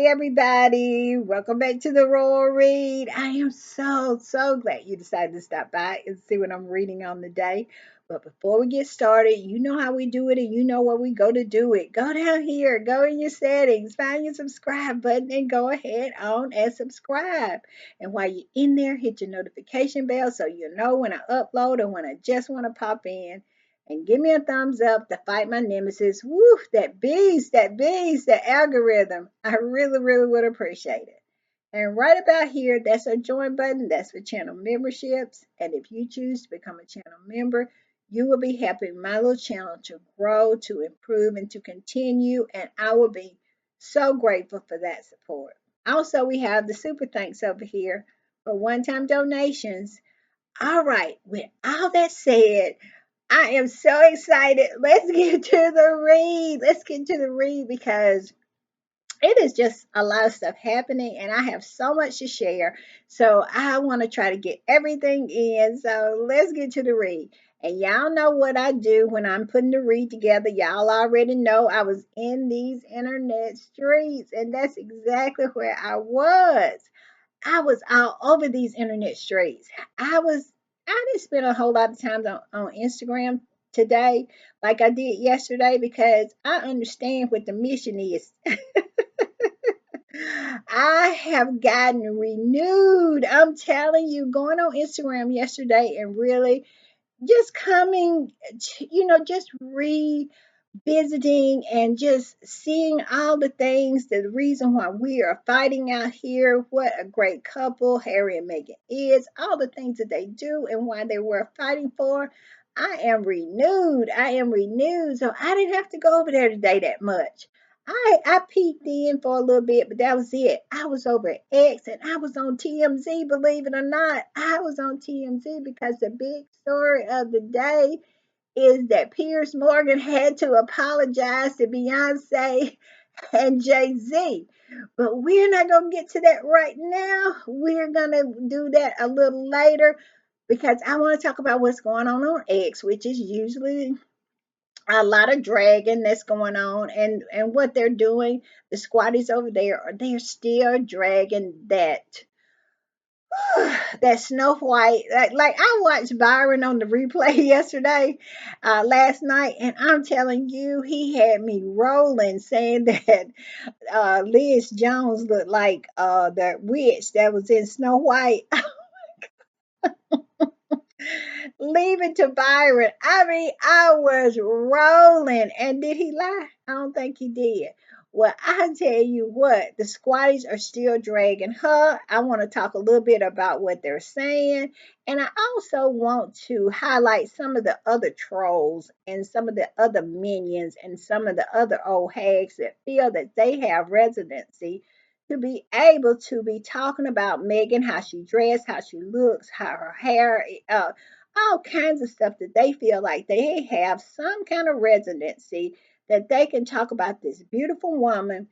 everybody. Welcome back to the Royal Read. I am so glad you decided to stop by and see what I'm reading on the day. But before we get started, you know how we do it and you know where we go to do it. Go down here, go in your settings, find your subscribe button, and go ahead on and subscribe. And while you're in there, hit your notification bell so you know when I upload or when I just want to pop in. And give me a thumbs up to fight my nemesis. Woo, that algorithm. I really would appreciate it. And right about here, that's a join button. That's for channel memberships. And if you choose to become a channel member, you will be helping my little channel to grow, to improve, and to continue. And I will be so grateful for that support. Also, we have the super thanks over here for one-time donations. All right, with all that said, I am so excited. Let's get to the read. Let's get to the read because it is just a lot of stuff happening and I have so much to share. So I want to try to get everything in. So let's get to the read. And y'all know what I do when I'm putting the read together. Y'all already know I was in these internet streets, and that's exactly where I was. I was all over these internet streets. I didn't spend a whole lot of time on Instagram today like I did yesterday because I understand what the mission is. I have gotten renewed. I'm telling you, going on Instagram yesterday and really just coming, just visiting and just seeing all the things, the reason why we are fighting out here, what a great couple Harry and Meghan is, all the things that they do and why they were fighting for. I am renewed. I am renewed. So I didn't have to go over there today that much. I peeked in for a little bit, but that was it. I was over at X and I was on TMZ, believe it or not. I was on TMZ because the big story of the day is that Piers Morgan had to apologize to Beyonce and Jay-Z. But we're not going to get to that right now. We're going to do that a little later because I want to talk about what's going on X, which is usually a lot of dragging that's going on and what they're doing. The squatties over there, they're still dragging that Snow White, like I watched Byron on the replay yesterday, last night, and I'm telling you, he had me rolling, saying that Liz Jones looked like the witch that was in Snow White. Leave it to Byron. I mean, I was rolling. And did he lie? I don't think he did. Well, I tell you what, the squatties are still dragging her. I want to talk a little bit about what they're saying. And I also want to highlight some of the other trolls and some of the other minions and some of the other old hags that feel that they have residency to be able to be talking about Meghan, how she dressed, how she looks, how her hair, all kinds of stuff that they feel like they have some kind of residency that they can talk about this beautiful woman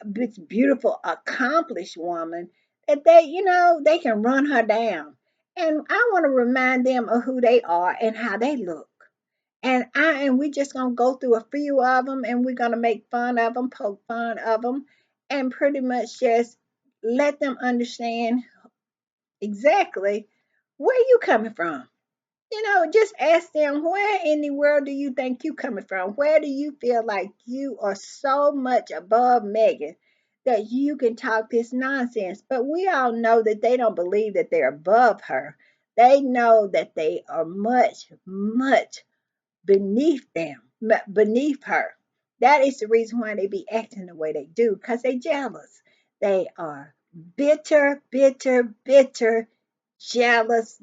this beautiful accomplished woman that they can run her down. And I want to remind them of who they are and how they look. And we just gonna go through a few of them and we're gonna make fun of them, poke fun of them, and pretty much just let them understand exactly where you coming from. Just ask them, where in the world do you think you coming from? Where do you feel like you are so much above Meghan that you can talk this nonsense? But we all know that they don't believe that they're above her. They know that they are much beneath beneath her. That is the reason why they be acting the way they do, because they jealous. They are bitter, jealous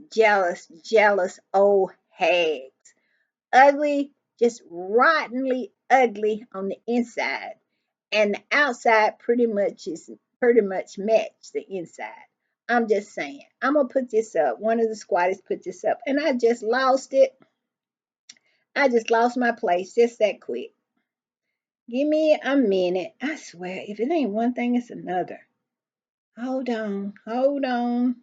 old hags. Ugly, just rottenly ugly on the inside. And the outside pretty much match the inside. I'm just saying. I'm gonna put this up. One of the squatters put this up, and I just lost it. I just lost my place just that quick. Give me a minute. I swear, if it ain't one thing, it's another. Hold on, hold on,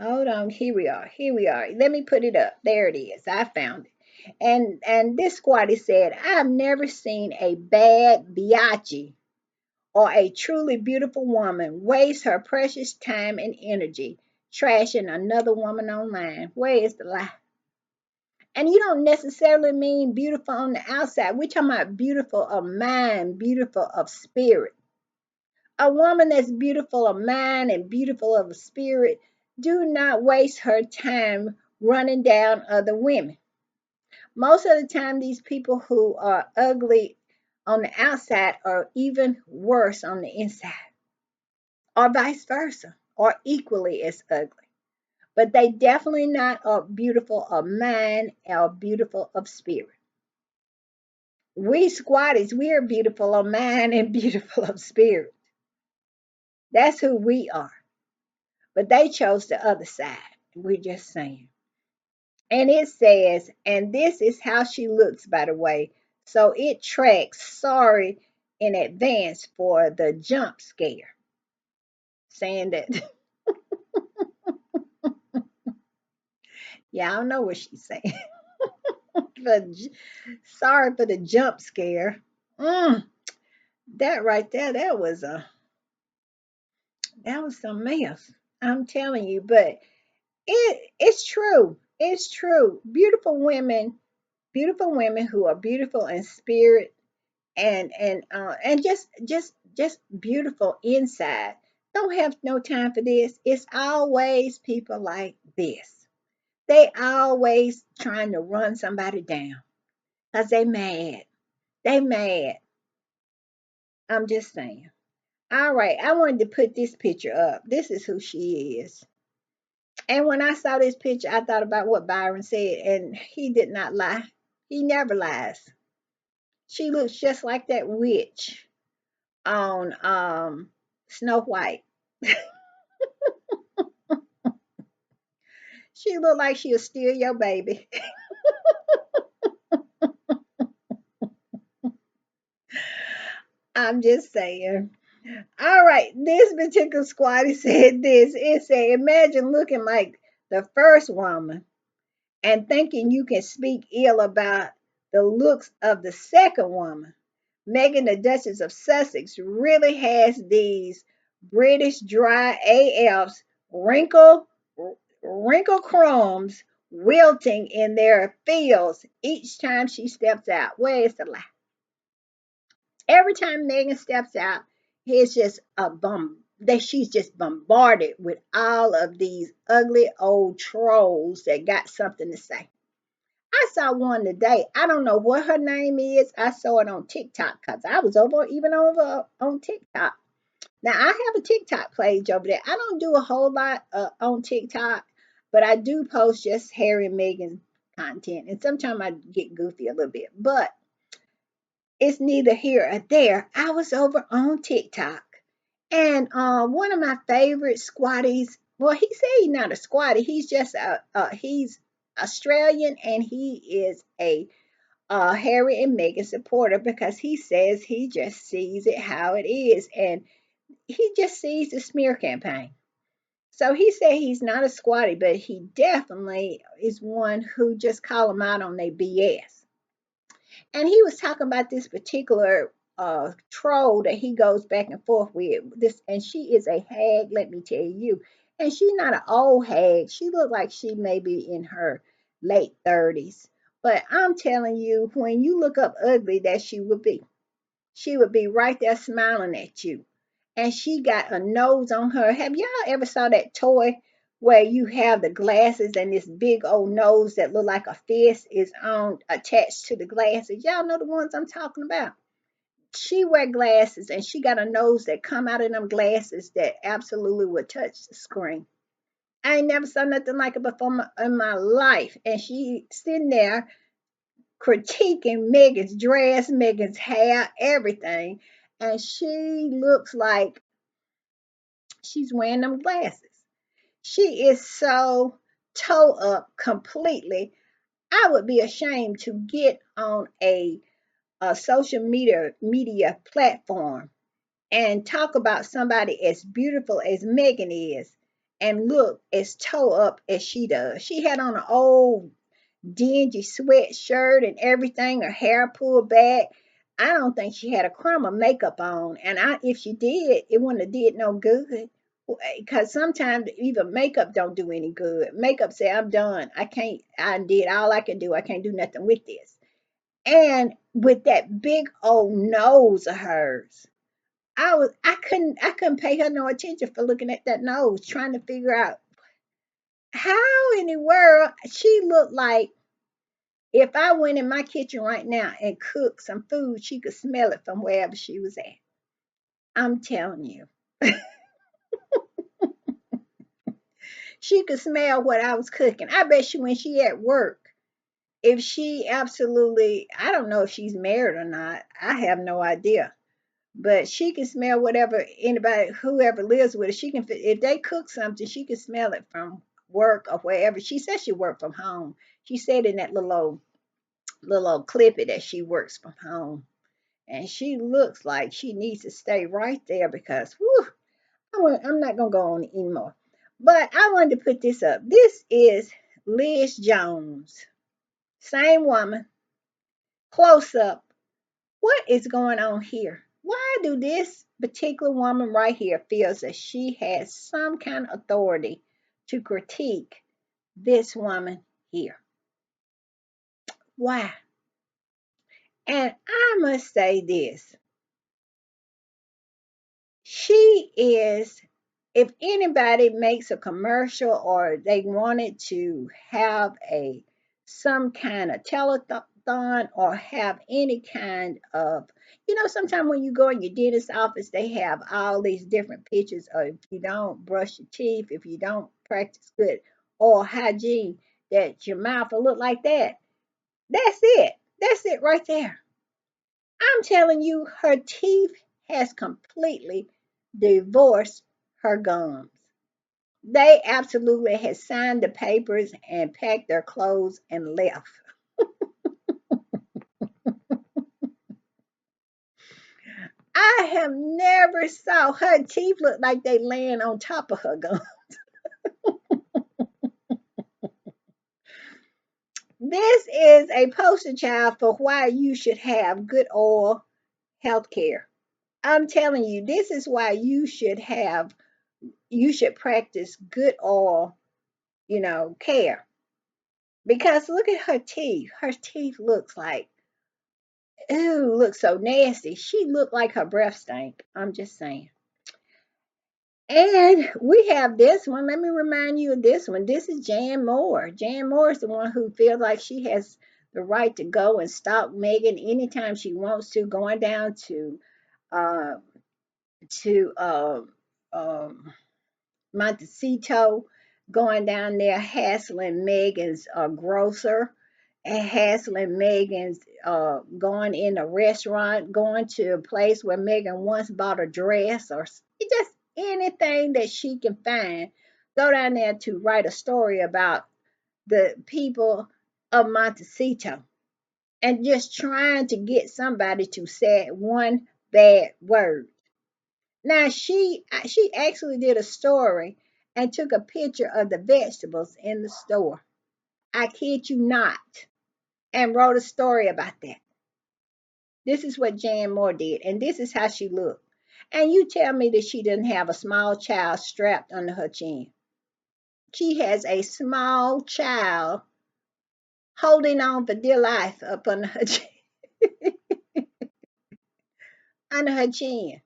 hold on. Here we are. Here we are. Let me put it up. There it is. I found it. And this squatty said, I've never seen a bad biatch or a truly beautiful woman wastes her precious time and energy trashing another woman online? Where is the lie? And you don't necessarily mean beautiful on the outside. We're talking about beautiful of mind, beautiful of spirit. A woman that's beautiful of mind and beautiful of spirit, do not waste her time running down other women. Most of the time, these people who are ugly on the outside are even worse on the inside, or vice versa, or equally as ugly. But they definitely not are beautiful of mind or beautiful of spirit. We squatties, we are beautiful of mind and beautiful of spirit. That's who we are. But they chose the other side. We're just saying. And it says, and this is how she looks, by the way. So it tracks sorry in advance for the jump scare, saying that, yeah, I don't know what she's saying. But sorry for the jump scare. Mm, that right there, that was something else. I'm telling you, but it's true. It's true. Beautiful women who are beautiful in spirit and just beautiful inside. Don't have no time for this. It's always people like this. They always trying to run somebody down because they mad. They mad. I'm just saying. All right, I wanted to put this picture up. This is who she is. And when I saw this picture, I thought about what Byron said, and he did not lie. He never lies. She looks just like that witch on Snow White. She look like she'll steal your baby. I'm just saying. All right, this particular squatty said this. It said, imagine looking like the first woman and thinking you can speak ill about the looks of the second woman. Meghan, the Duchess of Sussex, really has these British dry AFs wrinkle crumbs wilting in their fields each time she steps out. Where is the lie? Every time Meghan steps out, it's just a bum that she's just bombarded with all of these ugly old trolls that got something to say. I saw one today. I don't know what her name is. I saw it on TikTok because I was over on TikTok. Now I have a TikTok page over there. I don't do a whole lot on TikTok, but I do post just Harry and Meghan content, and sometimes I get goofy a little bit. But it's neither here or there. I was over on TikTok, and one of my favorite squatties. Well, he said he's not a squatty. He's just he's Australian, and he is a Harry and Meghan supporter because he says he just sees it how it is, and he just sees the smear campaign. So he said he's not a squatty, but he definitely is one who just call them out on their BS. And he was talking about this particular troll that he goes back and forth with. This, and she is a hag, let me tell you. And she's not an old hag. She looked like she may be in her late 30s. But I'm telling you, when you look up ugly, that she would be. She would be right there smiling at you. And she got a nose on her. Have y'all ever saw that toy where you have the glasses and this big old nose that look like a fist is on attached to the glasses? Y'all know the ones I'm talking about. She wear glasses and she got a nose that come out of them glasses that absolutely would touch the screen. I ain't never saw nothing like it before in my life. And she sitting there critiquing Meghan's dress, Meghan's hair, everything. And she looks like she's wearing them glasses. She is so toe up completely. I would be ashamed to get on a social media platform and talk about somebody as beautiful as Meghan is and look as toe up as she does. She had on an old dingy sweatshirt and everything, her hair pulled back. I don't think she had a crumb of makeup on, and if she did, it wouldn't have did no good. Because sometimes even makeup don't do any good. Makeup say, I'm done. I can't. I did all I can do. I can't do nothing with this. And with that big old nose of hers, I couldn't pay her no attention for looking at that nose, trying to figure out how in the world she looked like. If I went in my kitchen right now and cooked some food, she could smell it from wherever she was at. I'm telling you. She could smell what I was cooking. I bet you when she at work, if she absolutely, I don't know if she's married or not. I have no idea. But she can smell whatever anybody, whoever lives with her. She can, if they cook something, she can smell it from work or wherever. She said she worked from home. She said in that little clippy that she works from home. And she looks like she needs to stay right there because, whew, I'm not going to go on anymore. But I wanted to put this up. This is Liz Jones. Same woman, close up. What is going on here? Why do this particular woman right here feels that she has some kind of authority to critique this woman here? Why? And I must say this. She is, if anybody makes a commercial or they wanted to have a some kind of telethon or have any kind of, sometimes when you go in your dentist office, they have all these different pictures of if you don't brush your teeth, if you don't practice good oral hygiene, that your mouth will look like that. That's it. That's it right there. I'm telling you, her teeth has completely divorced her gums. They absolutely had signed the papers and packed their clothes and left. I have never saw her teeth look like they laying on top of her gums. This is a poster child for why you should have good oral health care. I'm telling you, this is why you should practice good oral, care. Because look at her teeth. Her teeth looks like, ooh, looks so nasty. She looked like her breath stank. I'm just saying. And we have this one. Let me remind you of this one. This is Jan Moore. Jan Moore is the one who feels like she has the right to go and stalk Meghan anytime she wants to, going down uh, to Montecito, going down there hassling Megan's grocer and hassling Megan's going in a restaurant, going to a place where Megan once bought a dress or just anything that she can find. Go down there to write a story about the people of Montecito and just trying to get somebody to say one bad word. Now she actually did a story and took a picture of the vegetables in the store. I kid you not, and wrote a story about that. This is what Jan Moore did, and this is how she looked. And you tell me that she didn't have a small child strapped under her chin. She has a small child holding on for dear life up under her chin, under her chin.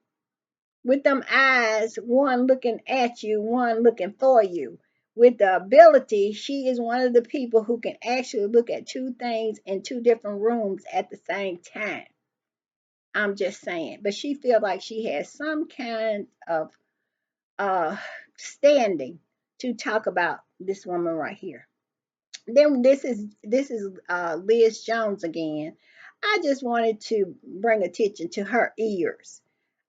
With them eyes, one looking at you, one looking for you. With the ability, she is one of the people who can actually look at two things in two different rooms at the same time. I'm just saying. But she feels like she has some kind of uh standing to talk about this woman right here. Then this is Liz Jones again. I just wanted to bring attention to her ears.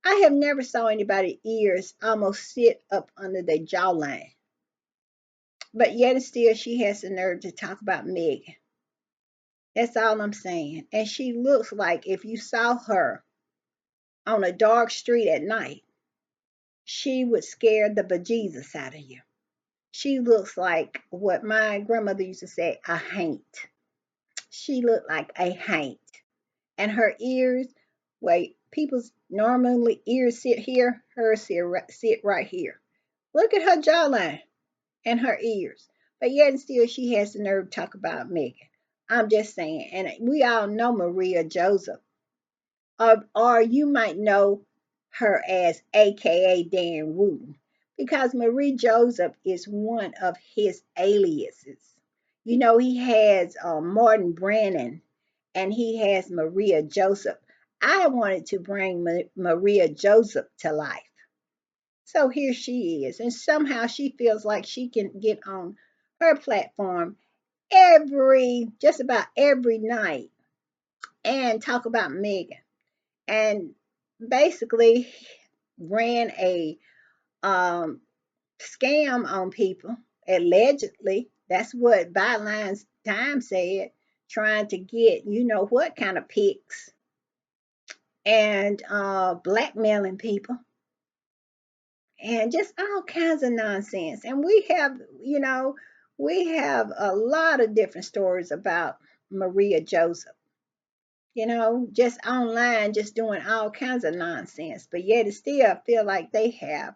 I have never saw anybody's ears almost sit up under their jawline. But yet and still she has the nerve to talk about Meg. That's all I'm saying. And she looks like if you saw her on a dark street at night, she would scare the bejesus out of you. She looks like what my grandmother used to say, a haint. She looked like a haint. And her ears, where people's normally ears sit here, hers sit right here. Look at her jawline and her ears. But yet and still she has the nerve to talk about Meghan. I'm just saying. And we all know Maria Joseph. Or you might know her as AKA Dan Wooten. Because Marie Joseph is one of his aliases. You know, he has Martin Brennan and he has Maria Joseph. I wanted to bring Maria Joseph to life. So here she is. And somehow she feels like she can get on her platform just about every night and talk about Meghan. And basically ran a um, scam on people, allegedly. That's what Byline's Time said, trying to get you know what kind of pics and blackmailing people and just all kinds of nonsense. And we have a lot of different stories about Maria Joseph, just online, just doing all kinds of nonsense. But yet, it still feel like they have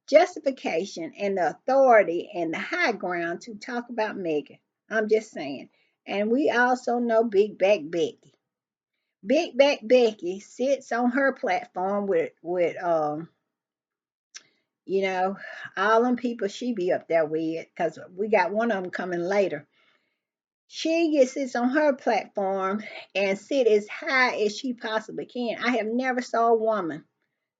justification and the authority and the high ground to talk about Meghan. I'm just saying. And we also know Big Back Becky. Big Back Becky sits on her platform with you know, all them people she be up there with, because we got one of them coming later. She gets sits on her platform and sit as high as she possibly can. I have never saw a woman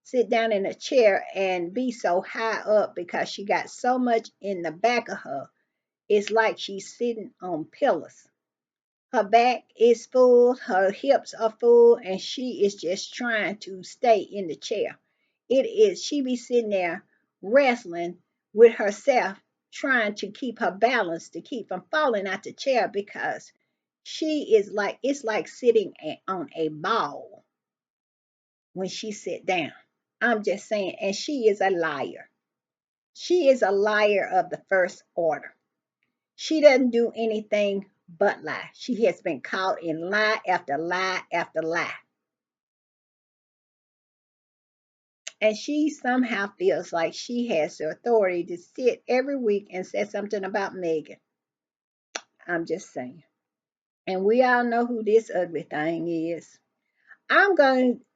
sit down in a chair and be so high up because she got so much in the back of her. It's like she's sitting on pillars. Her back is full, her hips are full, and she is just trying to stay in the chair. She be sitting there wrestling with herself, trying to keep her balance, to keep from falling out the chair because it's like sitting on a ball when she sit down. I'm just saying, and she is a liar. She is a liar of the first order. She doesn't do anything but lie. She has been caught in lie after lie after lie. And she somehow feels like she has the authority to sit every week and say something about Meghan. I'm just saying. And we all know who this ugly thing is.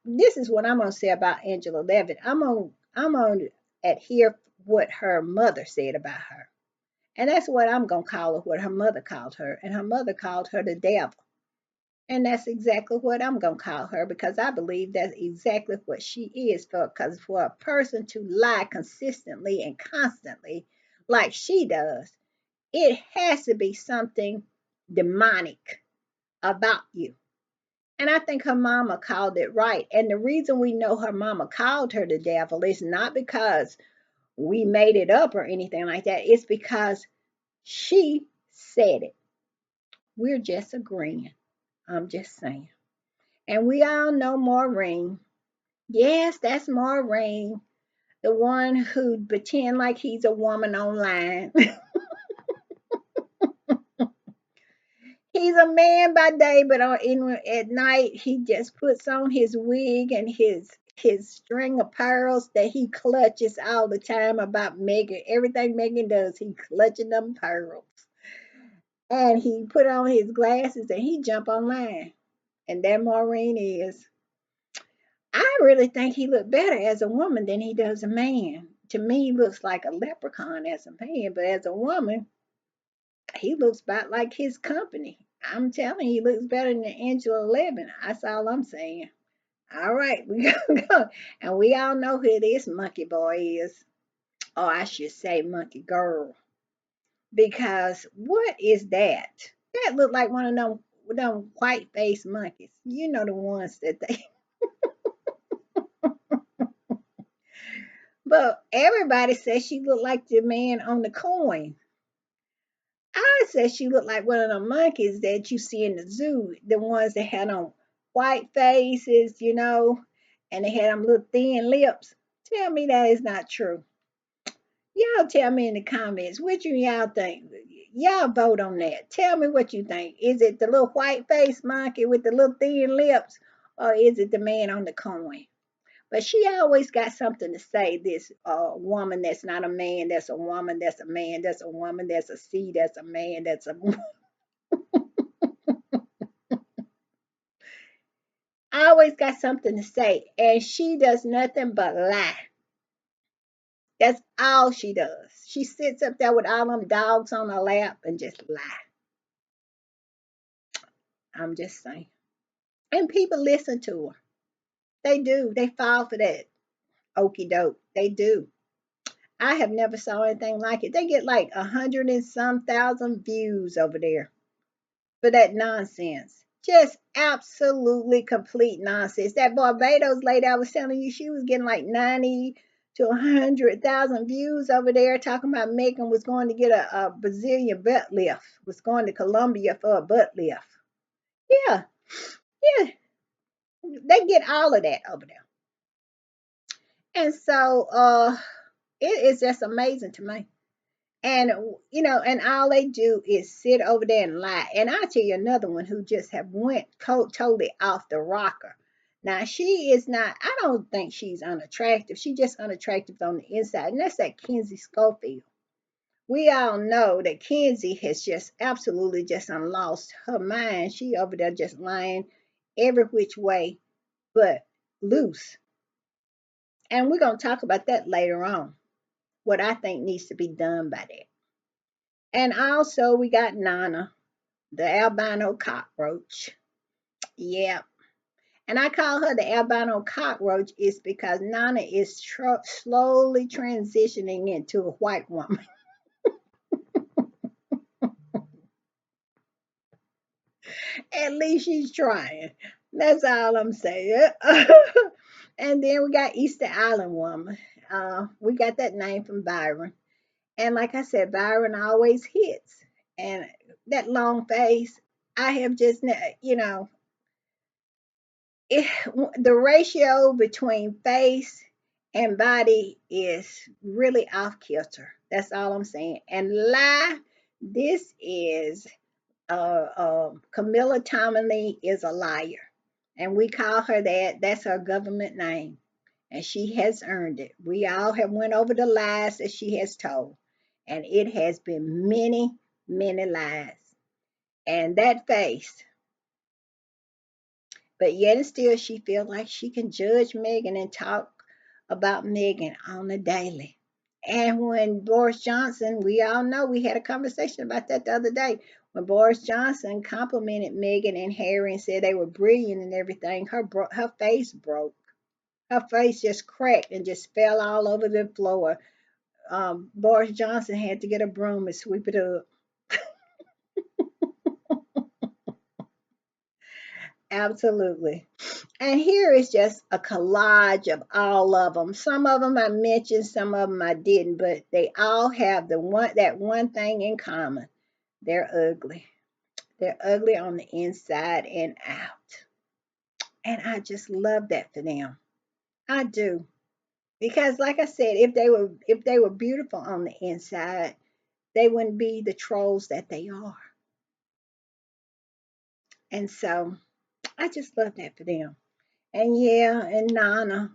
This is what I'm going to say about Angela Levitt. I'm going to adhere what her mother said about her. And that's what I'm going to call her, what her mother called her. And her mother called her the devil. And that's exactly what I'm going to call her because I believe that's exactly what she is. Because for a person to lie consistently and constantly like she does, it has to be something demonic about you. And I think her mama called it right. And the reason we know her mama called her the devil is not because we made it up or anything like that. It's because she said it. We're just agreeing. I'm just saying. And we all know Maureen. Yes, that's Maureen, the one who pretend like he's a woman online. He's a man by day, but at night he just puts on his wig and his string of pearls that he clutches all the time about Meghan. Everything Meghan does, he clutching them pearls. And he put on his glasses and he jump online. And that Maureen is. I really think he looked better as a woman than he does a man. To me, he looks like a leprechaun as a man, but as a woman, he looks about like his company. I'm telling you, he looks better than Angela Levin. That's all I'm saying. All right, we gonna go. And we all know who this monkey boy is. Or I should say monkey girl. Because what is that? That look like one of them white faced monkeys. You know the ones that they but everybody says she looked like the man on the coin. I said she looked like one of the monkeys that you see in the zoo, the ones that had on white faces, and they had them little thin lips. Tell me that is not true. Y'all tell me in the comments what y'all think. Y'all vote on that. Tell me what you think. Is it the little white face monkey with the little thin lips, or is it the man on the coin? But she always got something to say. This woman that's not a man, that's a woman, that's a man, that's a woman, that's a C, that's a man, that's a. Always got something to say, and she does nothing but lie. That's all she does. She sits up there with all them dogs on her lap and just lie. I'm just saying. And people listen to her. They do. They fall for that okey doke. They do. I have never saw anything like it. They get like 100 and some thousand views over there for that nonsense. Just absolutely complete nonsense. That Barbados lady I was telling you, she was getting like 90 to 100,000 views over there talking about Meghan was going to get a Brazilian butt lift, was going to Colombia for a butt lift. Yeah, yeah, they get all of that over there. And so it is just amazing to me. And and all they do is sit over there and lie. And I'll tell you another one who just have went totally off the rocker. Now she is not. I don't think she's unattractive. She's just unattractive on the inside, and that's that Kenzie Schofield. We all know that Kenzie has just absolutely just lost her mind. She over there just lying every which way but loose. And we're gonna talk about that later on. What I think needs to be done by that. And also, we got Nana, the albino cockroach. Yeah. And I call her the albino cockroach is because Nana is slowly transitioning into a white woman. At least she's trying. That's all I'm saying. And then we got Easter Island woman. We got that name from Byron. And like I said, Byron always hits. And that long face, I have just, it, the ratio between face and body is really off kilter. That's all I'm saying. And lie, this is Camilla Tominley is a liar, and we call her that. That's her government name, and she has earned it. We all have went over the lies that she has told, and it has been many, many lies. And that face. But yet and still, she feels like she can judge Meghan and talk about Meghan on the daily. And when Boris Johnson, we all know we had a conversation about that the other day. When Boris Johnson complimented Meghan and Harry and said they were brilliant and everything, her face broke. Her face just cracked and just fell all over the floor. Boris Johnson had to get a broom and sweep it up. Absolutely. And here is just a collage of all of them. Some of them I mentioned, some of them I didn't, but they all have that one thing in common. They're ugly. They're ugly on the inside and out. And I just love that for them. I do. Because like I said, if they were beautiful on the inside, they wouldn't be the trolls that they are. And so I just love that for them. And yeah, and Nana.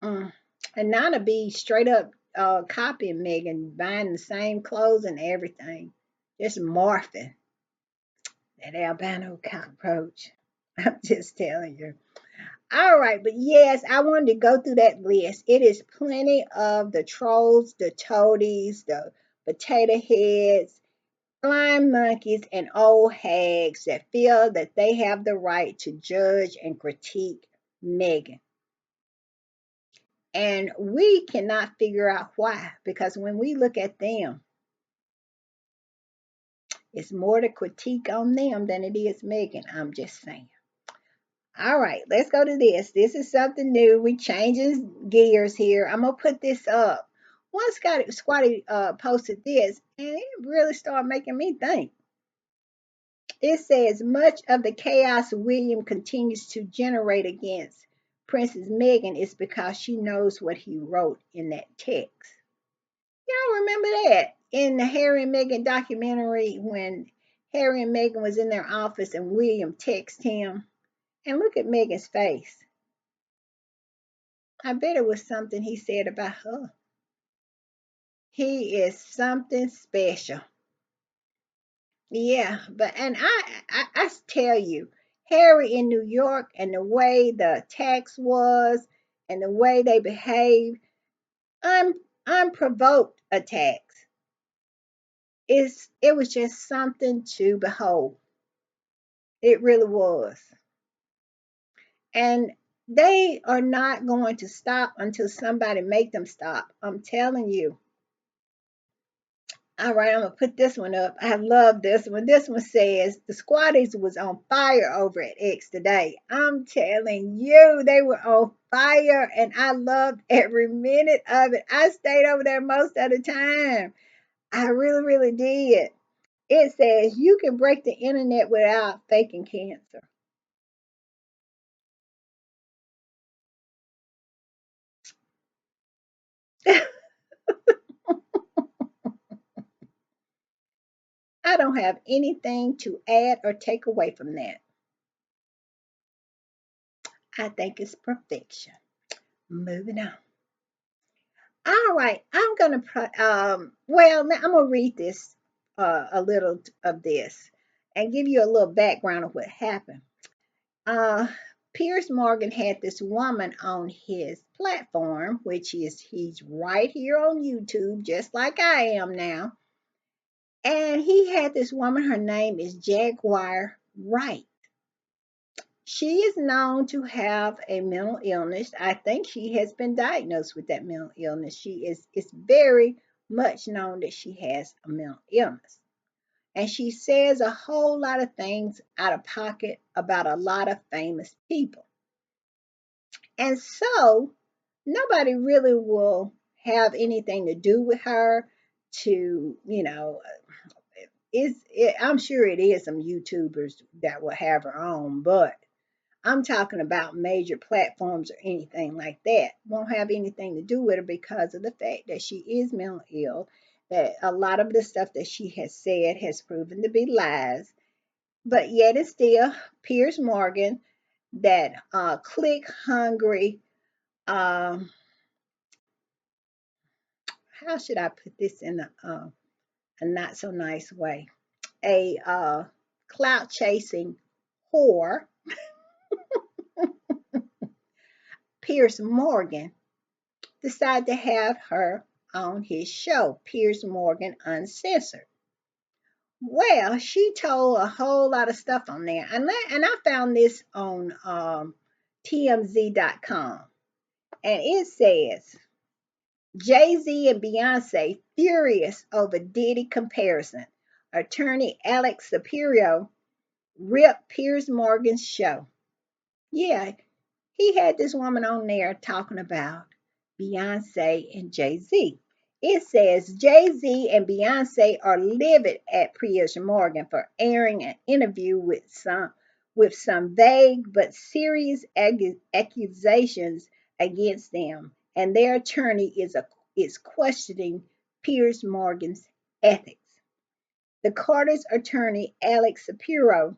Mm. And Nana be straight up copying Megan, buying the same clothes and everything. Just morphing. That albino cockroach. I'm just telling you. All right, but yes, I wanted to go through that list. It is plenty of the trolls, the toadies, the potato heads, flying monkeys, and old hags that feel that they have the right to judge and critique Megan. And we cannot figure out why, because when we look at them, it's more to critique on them than it is Megan. I'm just saying. All right, let's go to this. This is something new. We changing gears here. I'm gonna put this up. Once Squatty posted this, and it really started making me think. It says much of the chaos William continues to generate against Princess Meghan is because she knows what he wrote in that text. Y'all remember that in the Harry and Meghan documentary when Harry and Meghan was in their office and William texted him And look at Meghan's face. I bet it was something he said about her. He is something special. Yeah, but and I tell you, Harry in New York and the way the tax was and the way they behave, un, unprovoked attacks. It was just something to behold. It really was. And they are not going to stop until somebody make them stop. I'm telling you. All right, I'm gonna put this one up. I love this one. This one says the squatties was on fire over at X today. I'm telling you, they were on fire, and I loved every minute of it. I stayed over there most of the time. I really, really did. It says you can break the internet without faking cancer. I don't have anything to add or take away from that. I think it's perfection. Moving on. All right, I'm gonna well now I'm gonna read this a little of this and give you a little background of what happened. Uh Piers Morgan had this woman on his platform, which is he's right here on YouTube, just like I am now. And he had this woman, her name is Jaguar Wright. She is known to have a mental illness. I think she has been diagnosed with that mental illness. She is it's very much known that she has a mental illness. And she says a whole lot of things out of pocket about a lot of famous people. And so nobody really will have anything to do with her to, I'm sure it is some YouTubers that will have her on, but I'm talking about major platforms or anything like that. Won't have anything to do with her because of the fact that she is mentally ill, that a lot of the stuff that she has said has proven to be lies. But yet it's still Piers Morgan, that click hungry, um, how should I put this in a not so nice way? A clout chasing whore, Piers Morgan, decided to have her on his show, Piers Morgan Uncensored. Well, she told a whole lot of stuff on there. And I found this on TMZ.com. And it says Jay-Z and Beyonce furious over Diddy comparison. Attorney Alex Shapiro ripped Piers Morgan's show. Yeah, he had this woman on there talking about Beyonce and Jay-Z. It says Jay-Z and Beyonce are livid at Piers Morgan for airing an interview with some vague but serious accusations against them, and their attorney is questioning Piers Morgan's ethics. The Carter's attorney Alex Shapiro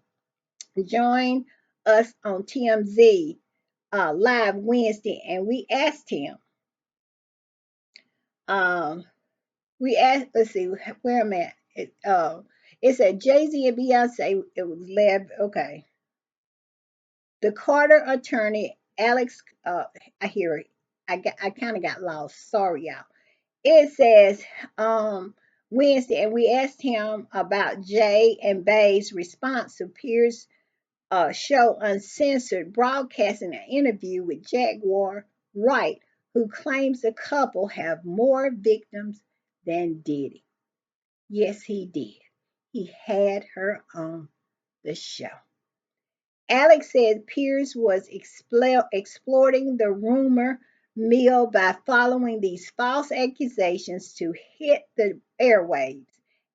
joined us on TMZ live Wednesday, and um, we asked, let's see, where am I at? It said Jay Z and Beyonce. It was led, okay. The Carter attorney, Alex, I hear it. I kind of got lost. Sorry, y'all. It says, Wednesday, and we asked him about Jay and Bay's response to Pierce show Uncensored broadcasting an interview with Jaguar Wright, who claims the couple have more victims than Diddy. Yes, he did. He had her on the show. Alex said Pierce was exploiting the rumor mill by following these false accusations to hit the airwaves.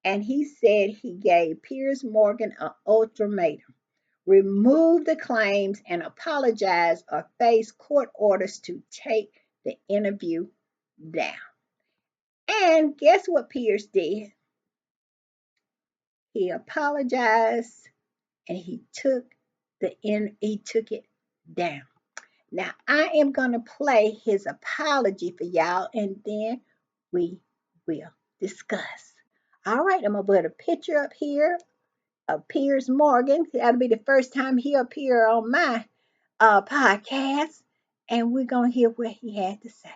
And he said he gave Piers Morgan an ultimatum: remove the claims and apologize or face court orders to take the interview down. And guess what Pierce did? He apologized and he took He took it down. Now I am gonna play his apology for y'all, and then we will discuss. All right, I'm gonna put a picture up here of Piers Morgan. That'll be the first time he'll appear on my podcast, and we're gonna hear what he had to say.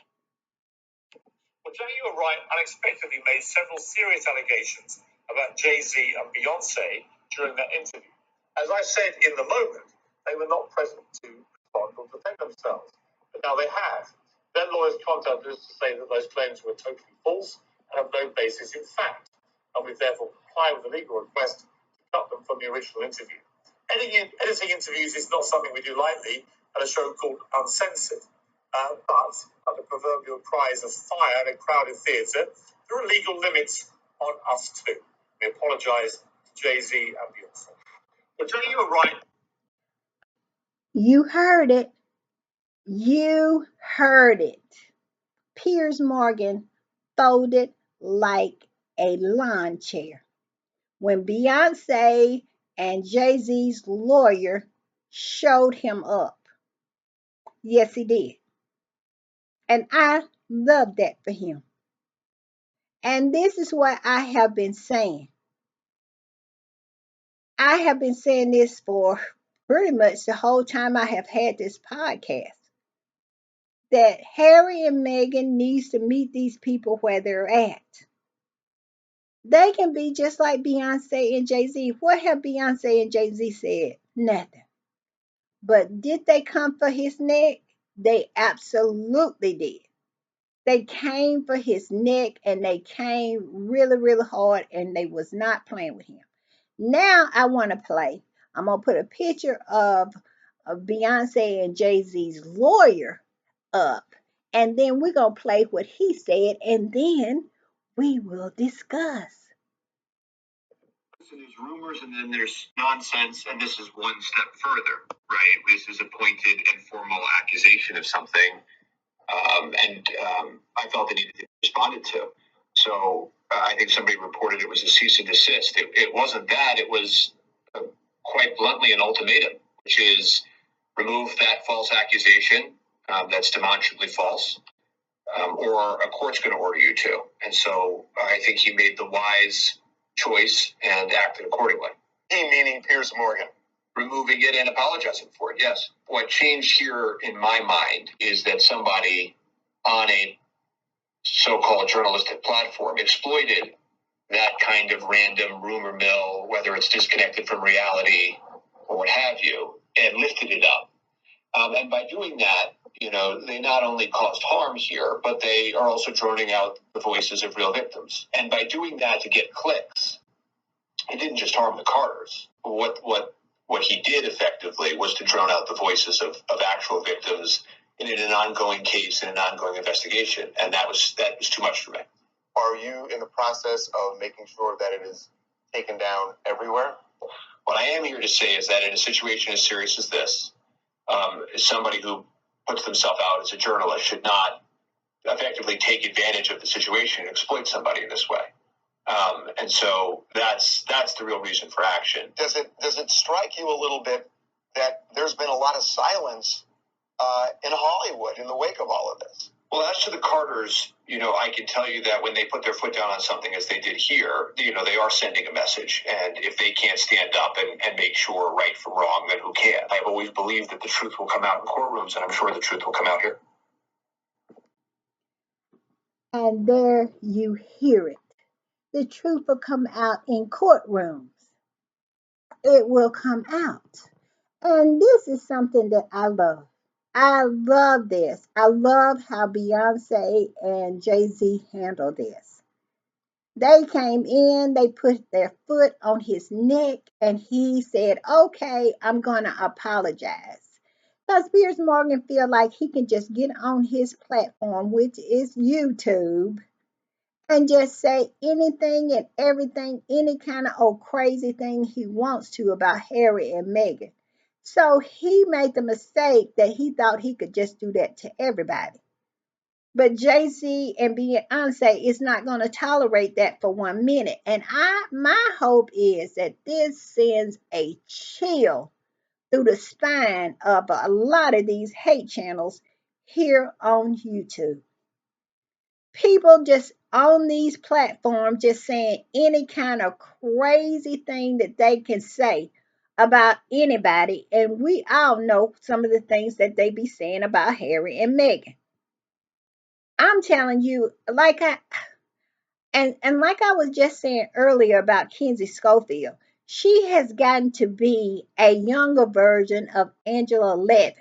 Well, Jenny, you were right, unexpectedly made several serious allegations about Jay-Z and Beyonce during that interview. As I said in the moment, they were not present to respond or defend themselves. But now they have. Their lawyers contacted us to say that those claims were totally false and have no basis in fact, and we've therefore complied with the legal request to cut them from the original interview. Editing interviews is not something we do lightly at a show called Uncensored. But at the proverbial cries of fire in a crowded theatre, there are legal limits on us too. We apologise to Jay-Z and Beyonce. But Jenny, you were right. You heard it. You heard it. Piers Morgan folded like a lawn chair when Beyonce and Jay-Z's lawyer showed him up. Yes, he did. And I love that for him. And this is what I have been saying. I have been saying this for pretty much the whole time I have had this podcast. That Harry and Meghan needs to meet these people where they're at. They can be just like Beyonce and Jay-Z. What have Beyonce and Jay-Z said? Nothing. But did they come for his neck? They absolutely did. They came for his neck, and they came really, really hard, and they was not playing with him. Now I want to play. I'm going to put a picture of Beyonce and Jay-Z's lawyer up, and then we're going to play what he said, and then we will discuss. So there's rumors and then there's nonsense, and this is one step further, right? This is a pointed and formal accusation of something, and I felt it needed to be responded to. So I think somebody reported it was a cease and desist. It wasn't that. It was quite bluntly an ultimatum, which is remove that false accusation that's demonstrably false, or a court's going to order you to. And so I think he made the wise choice and acted accordingly. He meaning Piers Morgan. Removing it and apologizing for it, yes. What changed here in my mind is that somebody on a so-called journalistic platform exploited that kind of random rumor mill, whether it's disconnected from reality or what have you, and lifted it up. And by doing that, they not only caused harm here, but they are also droning out the voices of real victims. And by doing that to get clicks, it didn't just harm the Carters. What he did effectively was to drone out the voices of actual victims in an ongoing case, in an ongoing investigation. And that was too much for me. Are you in the process of making sure that it is taken down everywhere? What I am here to say is that in a situation as serious as this, somebody who puts themselves out as a journalist should not effectively take advantage of the situation and exploit somebody in this way. And so that's the real reason for action. Does it strike you a little bit that there's been a lot of silence in Hollywood in the wake of all of this? Well, as to the Carters, I can tell you that when they put their foot down on something as they did here, they are sending a message. And if they can't stand up and make sure right from wrong, then who can? I've always believed that the truth will come out in courtrooms, and I'm sure the truth will come out here. And there you hear it. The truth will come out in courtrooms. It will come out. And this is something that I love. I love this. I love how Beyonce and Jay-Z handled this. They came in, they put their foot on his neck, and he said, okay, I'm going to apologize. Because Piers Morgan feel like he can just get on his platform, which is YouTube, and just say anything and everything, any kind of old crazy thing he wants to about Harry and Meghan. So he made the mistake that he thought he could just do that to everybody. But Jay-Z and Beyonce is not going to tolerate that for 1 minute. And my hope is that this sends a chill through the spine of a lot of these hate channels here on YouTube. People just on these platforms just saying any kind of crazy thing that they can say about anybody. And we all know some of the things that they be saying about Harry and Meghan. I'm telling you, and like I was just saying earlier about Kenzie Schofield, she has gotten to be a younger version of Angela Levin.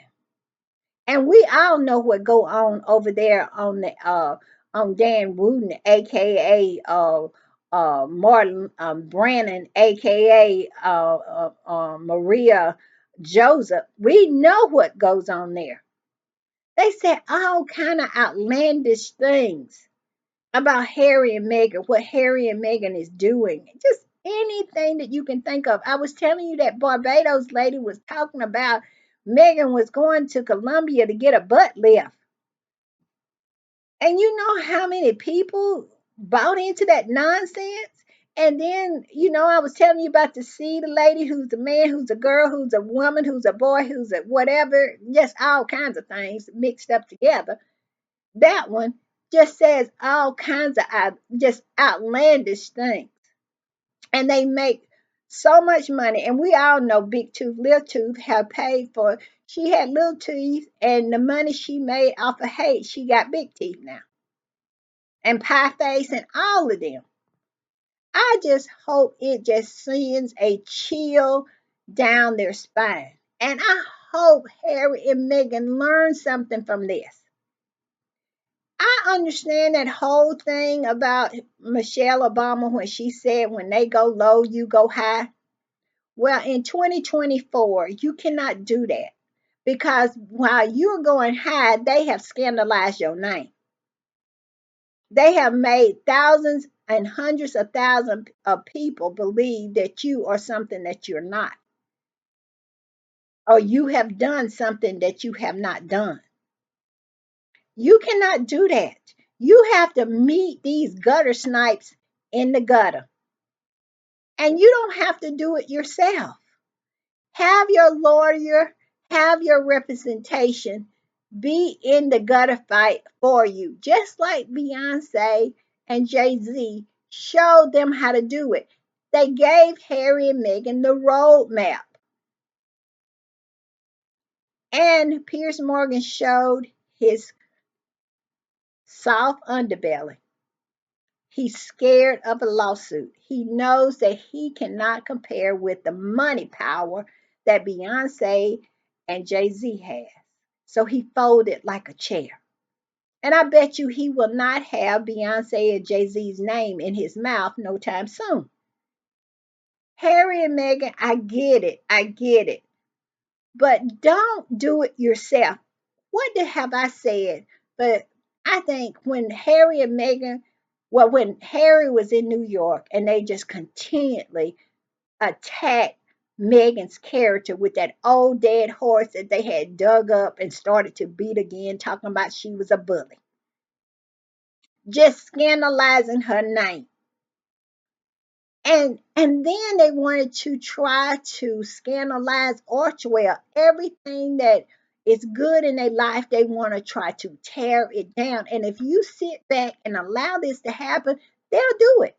And we all know what go on over there on Dan Wooten, aka Martin Brannon, aka Maria Joseph. We know what goes on there. They said all kind of outlandish things about Harry and Meghan, what Harry and Meghan is doing. Just anything that you can think of. I was telling you that Barbados lady was talking about Meghan was going to Colombia to get a butt lift. And you know how many people bought into that nonsense? And then, I was telling you about the seed, the lady who's a man, who's a girl, who's a woman, who's a boy, who's a whatever, just all kinds of things mixed up together. That one just says all kinds of just outlandish things. And they make so much money. And we all know Big Tooth, Little Tooth have paid for. She had little teeth, and the money she made off of hate, she got big teeth now. And Pie Face and all of them. I just hope it just sends a chill down their spine. And I hope Harry and Meghan learn something from this. I understand that whole thing about Michelle Obama when she said, when they go low, you go high. Well, in 2024, you cannot do that because while you're going high, they have scandalized your name. They have made thousands and hundreds of thousands of people believe that you are something that you're not, or you have done something that you have not done. You cannot do that. You have to meet these gutter snipes in the gutter. And you don't have to do it yourself. Have your lawyer, have your representation be in the gutter fight for you, just like Beyonce and Jay-Z showed them how to do it. They gave Harry and Meghan the roadmap. And Piers Morgan showed his soft underbelly. He's scared of a lawsuit. He knows that he cannot compare with the money power that Beyonce and Jay-Z has. So he folded like a chair. And I bet you he will not have Beyonce and Jay-Z's name in his mouth no time soon. Harry and Meghan, I get it. I get it. But don't do it yourself. Have I said? But I think when Harry and Meghan, well, when Harry was in New York and they just continually attacked Meghan's character with that old dead horse that they had dug up and started to beat again, talking about she was a bully, just scandalizing her name. And then they wanted to try to scandalize Orchwell. Everything that is good in their life, they want to try to tear it down. And if you sit back and allow this to happen, they'll do it.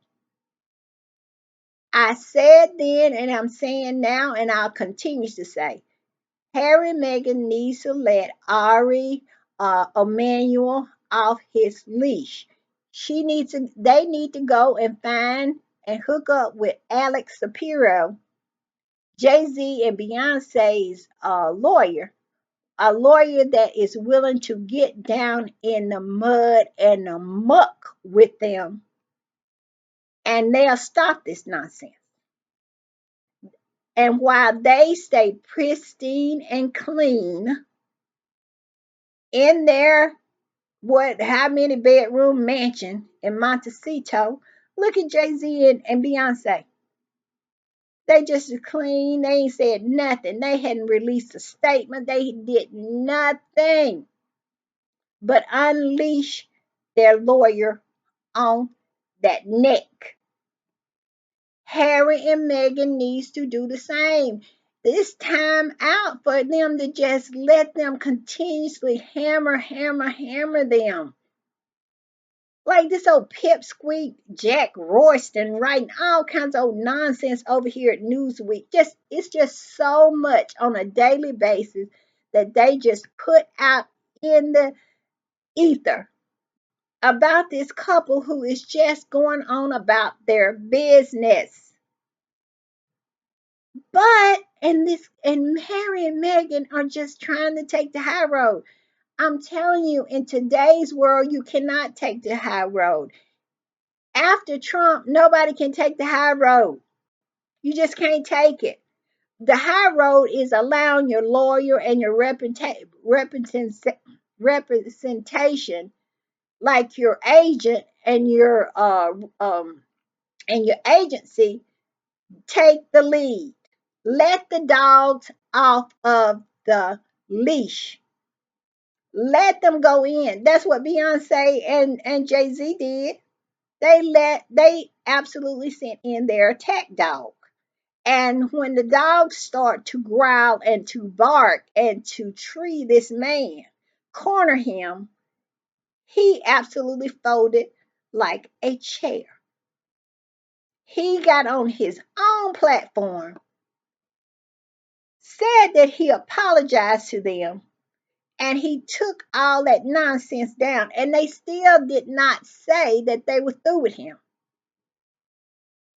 I said then, and I'm saying now, and I'll continue to say, Harry and Meghan needs to let Ari Emanuel off his leash. They need to go and find and hook up with Alex Shapiro, Jay-Z and Beyonce's lawyer, a lawyer that is willing to get down in the mud and the muck with them, and they'll stop this nonsense. And while they stay pristine and clean in their how many bedroom mansion in Montecito, look at Jay-Z and Beyonce. They just clean. They ain't said nothing. They hadn't released a statement. They did nothing but unleash their lawyer on that neck. Harry and Meghan needs to do the same. This time out for them to just let them continuously hammer, hammer, hammer them. Like this old pipsqueak Jack Royston writing all kinds of nonsense over here at Newsweek. It's just so much on a daily basis that they just put out in the ether about this couple who is just going on about their business. But and Harry and Meghan are just trying to take the high road. I'm telling you, in today's world, you cannot take the high road. After Trump, nobody can take the high road. You just can't take it. The high road is allowing your lawyer and your representation, like your agent and your agency, take the lead. Let the dogs off of the leash. Let them go in. That's what Beyonce and Jay-Z did. They absolutely sent in their attack dog. And when the dogs start to growl and to bark and to tree this man, corner him, he absolutely folded like a chair. He got on his own platform, said that he apologized to them, and he took all that nonsense down. And they still did not say that they were through with him.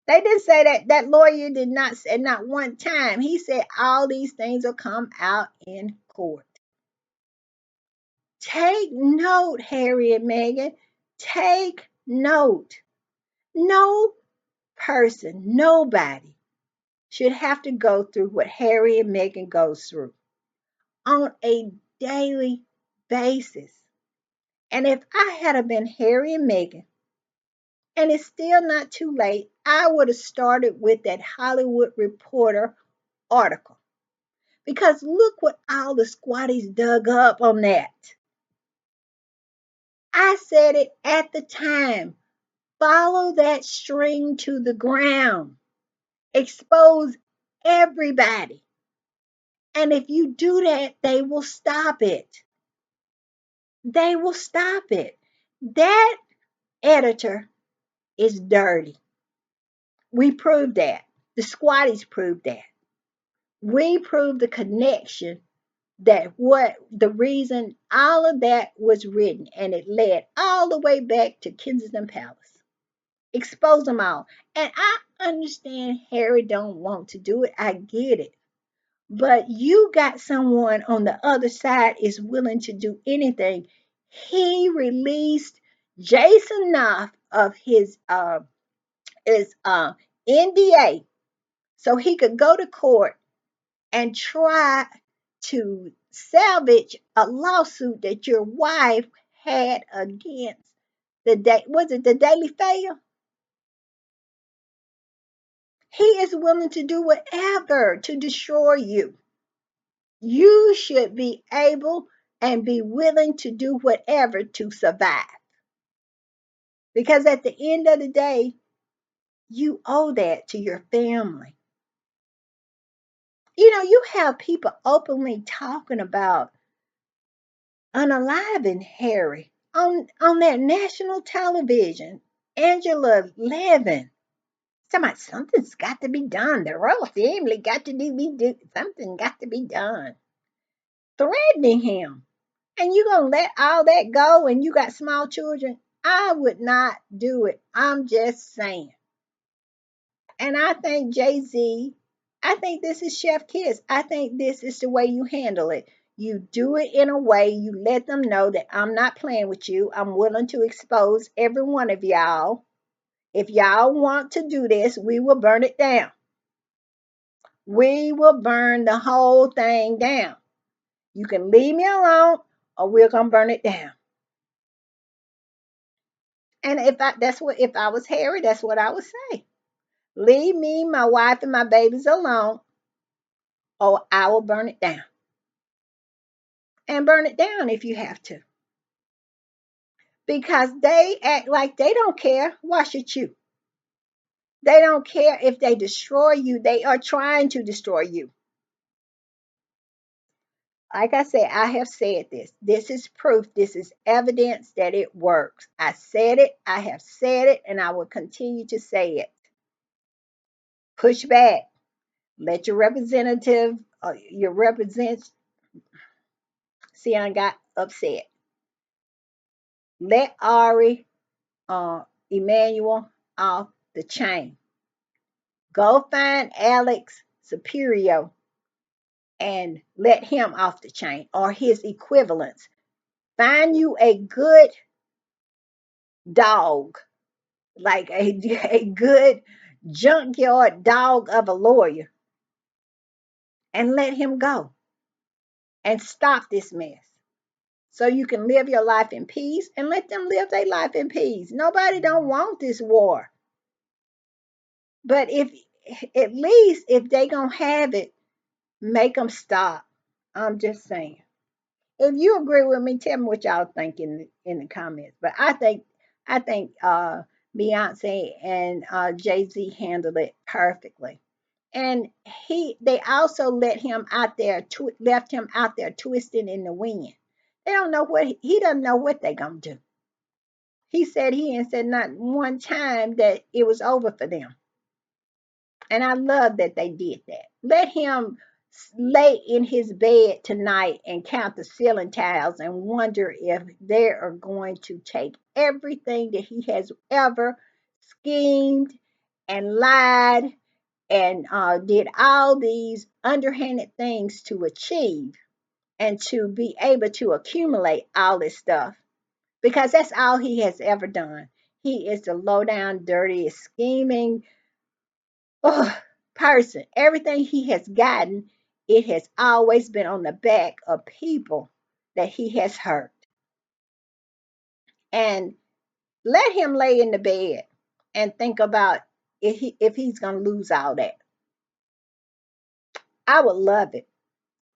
They didn't say that. That lawyer did not say, not one time. He said all these things will come out in court. Take note, Harry and Meghan. Take note. No person, nobody should have to go through what Harry and Meghan goes through on a daily basis. And if I had been Harry and Meghan, and it's still not too late, I would have started with that Hollywood Reporter article. Because look what all the squatties dug up on that. I said it at the time. Follow that string to the ground. Expose everybody. And if you do that, they will stop it. They will stop it. That editor is dirty. We proved that. The squatties proved that. We proved the connection, that what the reason all of that was written, and it led all the way back to Kensington Palace. Expose them all. And I understand Harry don't want to do it. I get it. But you got someone on the other side is willing to do anything. He released Jason Knopf of his NDA so he could go to court and try to salvage a lawsuit that your wife had against was it the Daily Fail? He is willing to do whatever to destroy you. You should be able and be willing to do whatever to survive. Because at the end of the day, you owe that to your family. You know, you have people openly talking about unaliving Harry on that national television. Angela Levin. Something's got to be done. The royal family got to do something got to be done. Threatening him. And you gonna let all that go and you got small children? I would not do it. I'm just saying. And I think Jay-Z, I think this is Chef Kiss. I think this is the way you handle it. You do it in a way you let them know that I'm not playing with you. I'm willing to expose every one of y'all. If y'all want to do this, we will burn it down. We will burn the whole thing down. You can leave me alone or we're going to burn it down. And if I was Harry, that's what I would say. Leave me, my wife, and my babies alone, or I will burn it down. And burn it down if you have to. Because they act like they don't care. Why should you? They don't care if they destroy you. They are trying to destroy you. Like I said, I have said this. This is proof. This is evidence that it works. I said it. I have said it, and I will continue to say it. Push back. Let your representative, your represent. See, I got upset. Let Ari, Emmanuel off the chain. Go find Alex Superior and let him off the chain or his equivalents. Find you a good dog, like a good junkyard dog of a lawyer, and let him go and stop this mess. So you can live your life in peace and let them live their life in peace. Nobody don't want this war. But if at least if they gonna have it, make them stop. I'm just saying. If you agree with me, tell me what y'all think in the comments. But I think Beyonce and Jay-Z handled it perfectly. And they also left him out there twisting in the wind. They don't know what he doesn't know what they're gonna do. He ain't said not one time that it was over for them. And I love that they did that. Let him lay in his bed tonight and count the ceiling tiles and wonder if they are going to take everything that he has ever schemed and lied and did all these underhanded things to achieve and to be able to accumulate all this stuff, because that's all he has ever done. He is the low down, dirty, scheming, ugh, person. Everything he has gotten, it has always been on the back of people that he has hurt. And let him lay in the bed and think about if he's gonna lose all that. I would love it.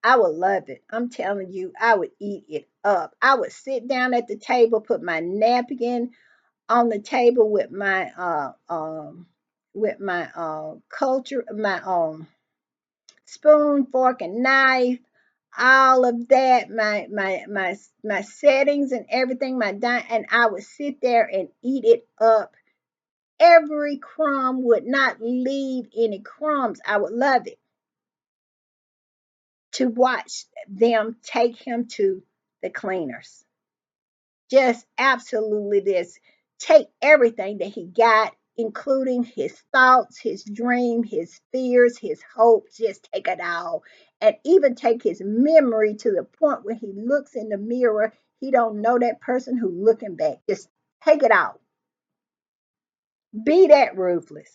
I would love it. I'm telling you, I would eat it up. I would sit down at the table, put my napkin on the table with my culture, my spoon, fork, and knife, all of that, my settings and everything, and I would sit there and eat it up. Every crumb would not leave any crumbs. I would love it to watch them take him to the cleaners. Just absolutely this. Take everything that he got, including his thoughts, his dream, his fears, his hopes. Just take it all. And even take his memory to the point where he looks in the mirror, he don't know that person who's looking back. Just take it out. Be that ruthless.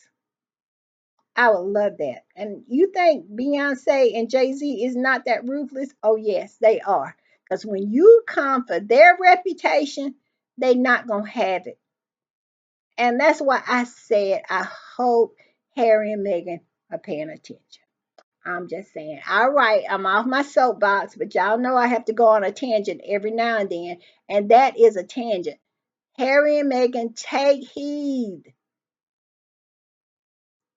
I would love that. And you think Beyonce and Jay-Z is not that ruthless? Oh, yes, they are. Because when you come for their reputation, they not going to have it. And that's why I said I hope Harry and Meghan are paying attention. I'm just saying. All right, I'm off my soapbox, but y'all know I have to go on a tangent every now and then. And that is a tangent. Harry and Meghan, take heed.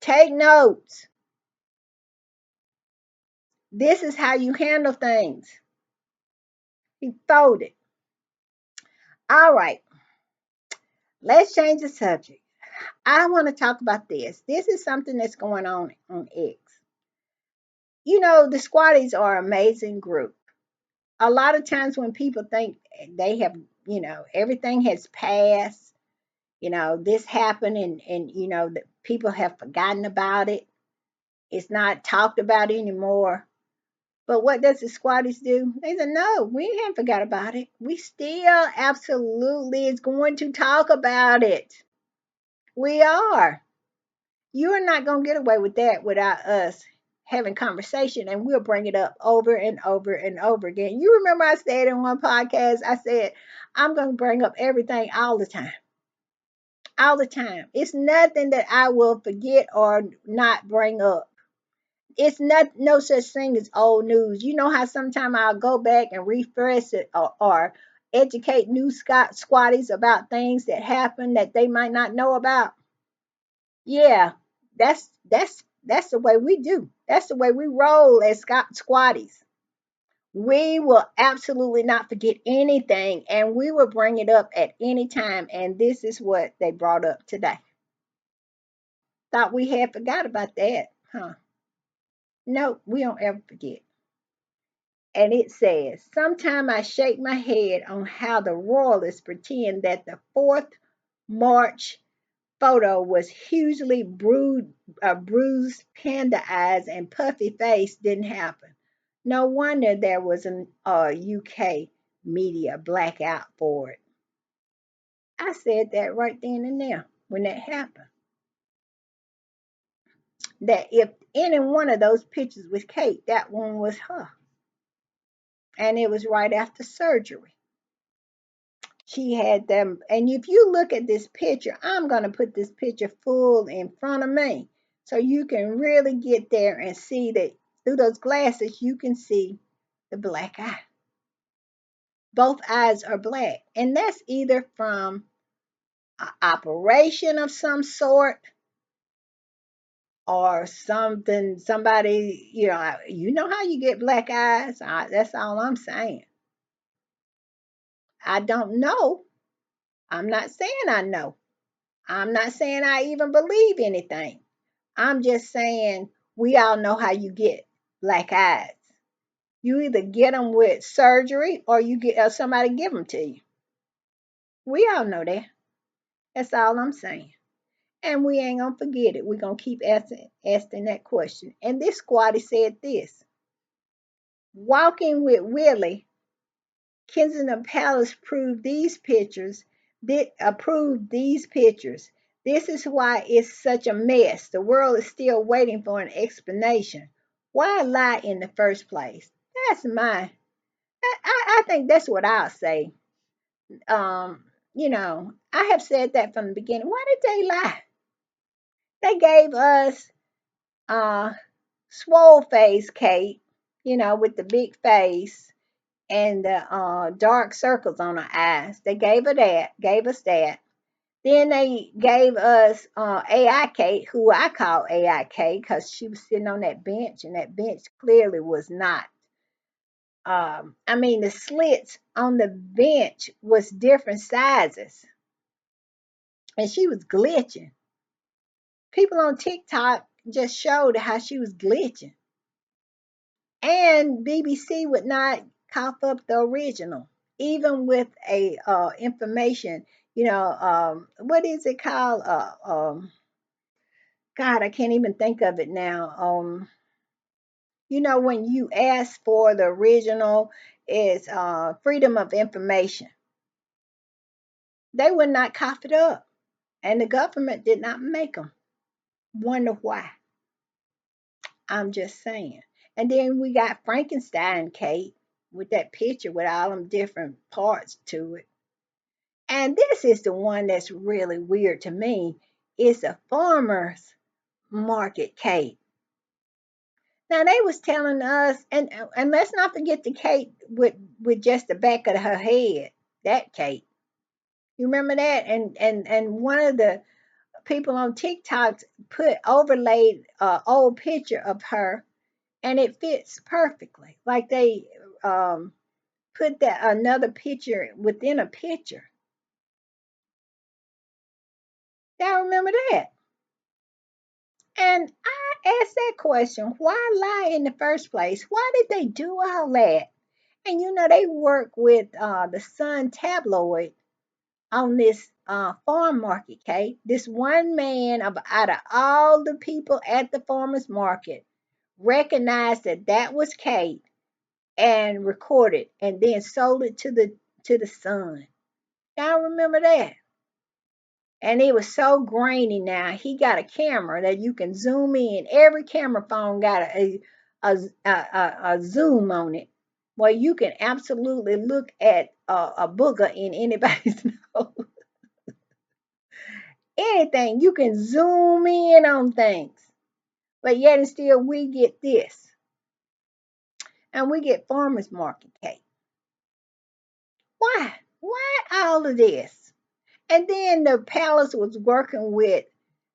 Take notes. This is how you handle things. He folded. All right, let's change the subject. I want to talk about this. This is something that's going on X. You know, the squatties are an amazing group. A lot of times when people think they have, everything has passed, this happened and that people have forgotten about it. It's not talked about anymore. But what does the squatties do? They say, no, we haven't forgot about it. We still absolutely is going to talk about it. We are. You are not going to get away with that without us having conversation, and we'll bring it up over and over and over again. You remember I said in one podcast, I said, I'm going to bring up everything all the time. All the time. It's nothing that I will forget or not bring up. It's not no such thing as old news. You know how sometimes I'll go back and refresh it or educate new squatties about things that happen that they might not know about. Yeah, that's the way we do. That's the way we roll as squatties. We will absolutely not forget anything, and we will bring it up at any time. And this is what they brought up today. Thought we had forgot about that, huh? No, we don't ever forget. And it says, sometime I shake my head on how the royalists pretend that the 4th March photo was hugely bruised panda eyes and puffy face didn't happen. No wonder there was an UK media blackout for it. I said that right then and there when that happened. That if any one of those pictures was Kate, that one was her. And it was right after surgery. She had them. And if you look at this picture, I'm going to put this picture full in front of me so you can really get there and see that through those glasses, you can see the black eye. Both eyes are black. And that's either from an operation of some sort or something, somebody, you know how you get black eyes. That's all I'm saying. I don't know. I'm not saying I know. I'm not saying I even believe anything. I'm just saying we all know how you get black eyes. You either get them with surgery or you get somebody give them to you. We all know that. That's all I'm saying. And we ain't gonna forget it. We're gonna keep asking that question. And this squatty said this: walking with Willie, Kensington Palace approved these pictures. This is why it's such a mess. The world is still waiting for an explanation. Why lie in the first place? That's my. I think that's what I'll say. I have said that from the beginning. Why did they lie? They gave us uh swole face Kate, with the big face and the dark circles on her eyes. They gave us that. Then they gave us AI Kate, who I call AI Kate because she was sitting on that bench, and that bench clearly was not. I mean, the slits on the bench was different sizes, and she was glitching. People on TikTok just showed how she was glitching, and BBC would not cough up the original, even with a information. What is it called? God, I can't even think of it now. When you ask for the original, is freedom of information. They would not cough it up, and the government did not make them. Wonder why? I'm just saying. And then we got Frankenstein Kate with that picture with all them different parts to it. And this is the one that's really weird to me. It's a farmer's market Kate. Now they was telling us, and let's not forget the Kate with just the back of her head. That Kate. You remember that? And one of the people on TikTok overlaid an old picture of her, and it fits perfectly. Like they put that another picture within a picture. Y'all remember that? And I asked that question: why lie in the first place? Why did they do all that? And they work with the Sun tabloid on this farm market, Kate. This one man out of all the people at the farmer's market recognized that was Kate and recorded and then sold it to the Sun. Y'all remember that? And it was so grainy now. He got a camera that you can zoom in. Every camera phone got a zoom on it where you can absolutely look at a booger in anybody's nose. Anything. You can zoom in on things. But yet and still we get this. And we get farmers market cake. Why? Why all of this? And then the palace was working with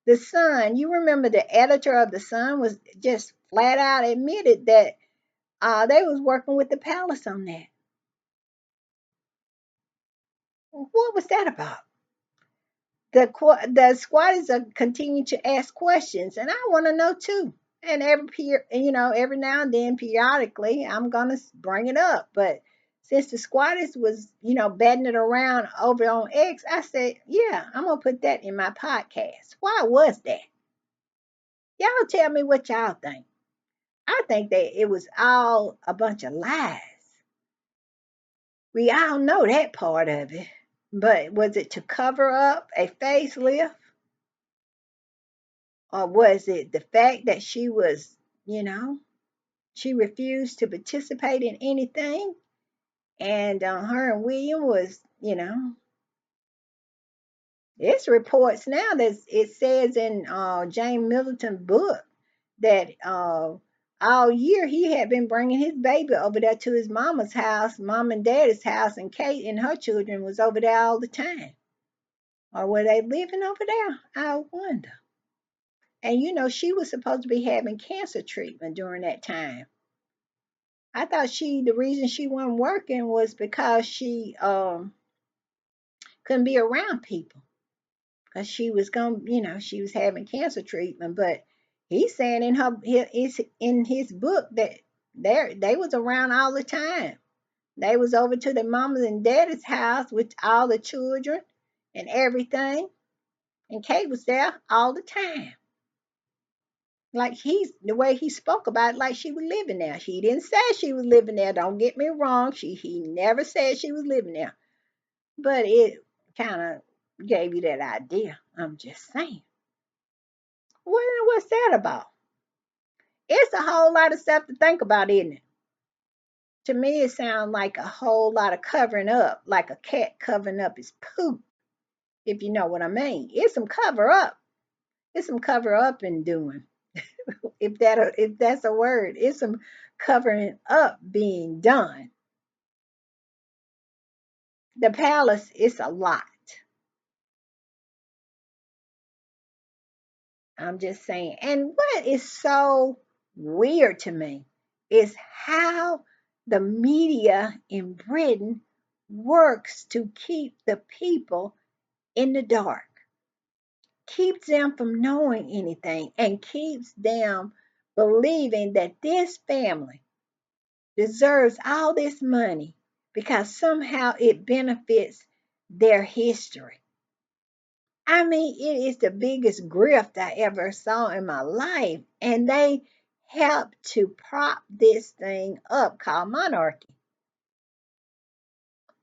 the Sun. You remember the editor of the Sun was just flat out admitted that They was working with the palace on that. What was that about? The squatters are continue to ask questions, and I want to know too. And every now and then, periodically, I'm gonna bring it up. But since the squatters was, batting it around over on X, I said, yeah, I'm gonna put that in my podcast. Why was that? Y'all tell me what y'all think. I think that it was all a bunch of lies. We all know that part of it. But was it to cover up a facelift? Or was it the fact that she was, you know, she refused to participate in anything? And her and William was, it's reports now that it says in James Middleton book that all year he had been bringing his baby over there to his mama's house, mom and daddy's house, and Kate and her children was over there all the time. Or were they living over there? I wonder. And she was supposed to be having cancer treatment during that time. I thought the reason she wasn't working was because she couldn't be around people because she was she was having cancer treatment. But he's saying in his book that they was around all the time. They was over to their mama's and daddy's house with all the children and everything, and Kate was there all the time. Like the way he spoke about it, like she was living there. He didn't say she was living there. Don't get me wrong. He never said she was living there, but it kind of gave you that idea. I'm just saying. What's that about? It's a whole lot of stuff to think about, isn't it? To me, it sounds like a whole lot of covering up, like a cat covering up his poop, if you know what I mean. It's some cover up. It's some cover up and doing. If that's a word, it's some covering up being done. The palace is a lot. I'm just saying. And what is so weird to me is how the media in Britain works to keep the people in the dark, keeps them from knowing anything, and keeps them believing that this family deserves all this money because somehow it benefits their history. I mean, it is the biggest grift I ever saw in my life. And they helped to prop this thing up called monarchy.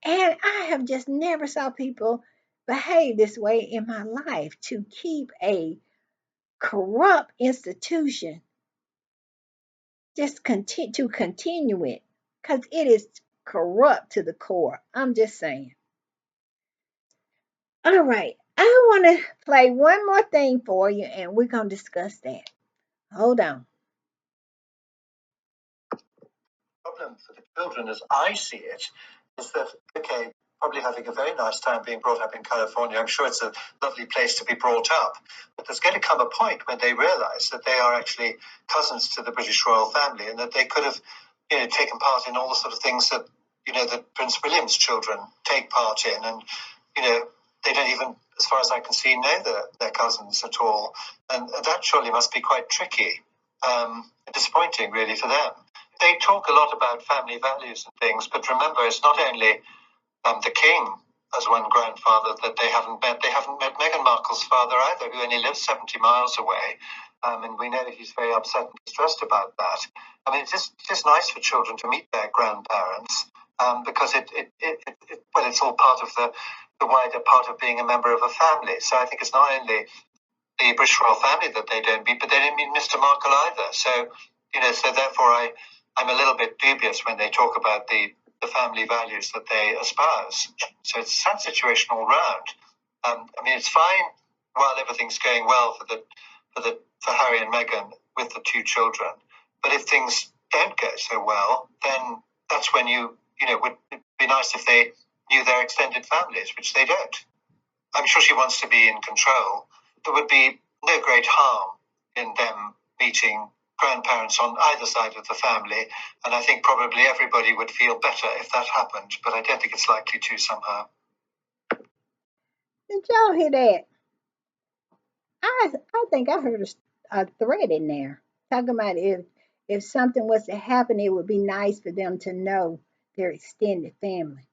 And I have just never saw people behave this way in my life to keep a corrupt institution just continue it because it is corrupt to the core. I'm just saying. All right. I want to play one more thing for you and we're going to discuss that. Hold on. Problem for the children, as I see it, is that, okay, probably having a very nice time being brought up in California. I'm sure it's a lovely place to be brought up. But there's going to come a point when they realize that they are actually cousins to the British royal family and that they could have, taken part in all the sort of things that, that Prince William's children take part in. And, they don't even, as far as I can see, know their cousins at all. And that surely must be quite tricky, disappointing, really, for them. They talk a lot about family values and things, but remember, it's not only the king as one grandfather that they haven't met. They haven't met Meghan Markle's father either, who only lives 70 miles away. And we know he's very upset and distressed about that. I mean, it's just nice for children to meet their grandparents because it's all part of the wider part of being a member of a family. So I think it's not only the British royal family that they don't meet, but they don't meet Mr. Markle either. So, so therefore I'm a little bit dubious when they talk about the family values that they espouse. So it's a sad situation all round. I mean, it's fine while everything's going well for Harry and Meghan with the two children. But if things don't go so well, then that's when would be nice if they knew their extended families, which they don't. I'm sure she wants to be in control. There would be no great harm in them meeting grandparents on either side of the family, and I think probably everybody would feel better if that happened, but I don't think it's likely to somehow. Did y'all hear that? I think I heard a thread in there talking about if something was to happen, it would be nice for them to know their extended family,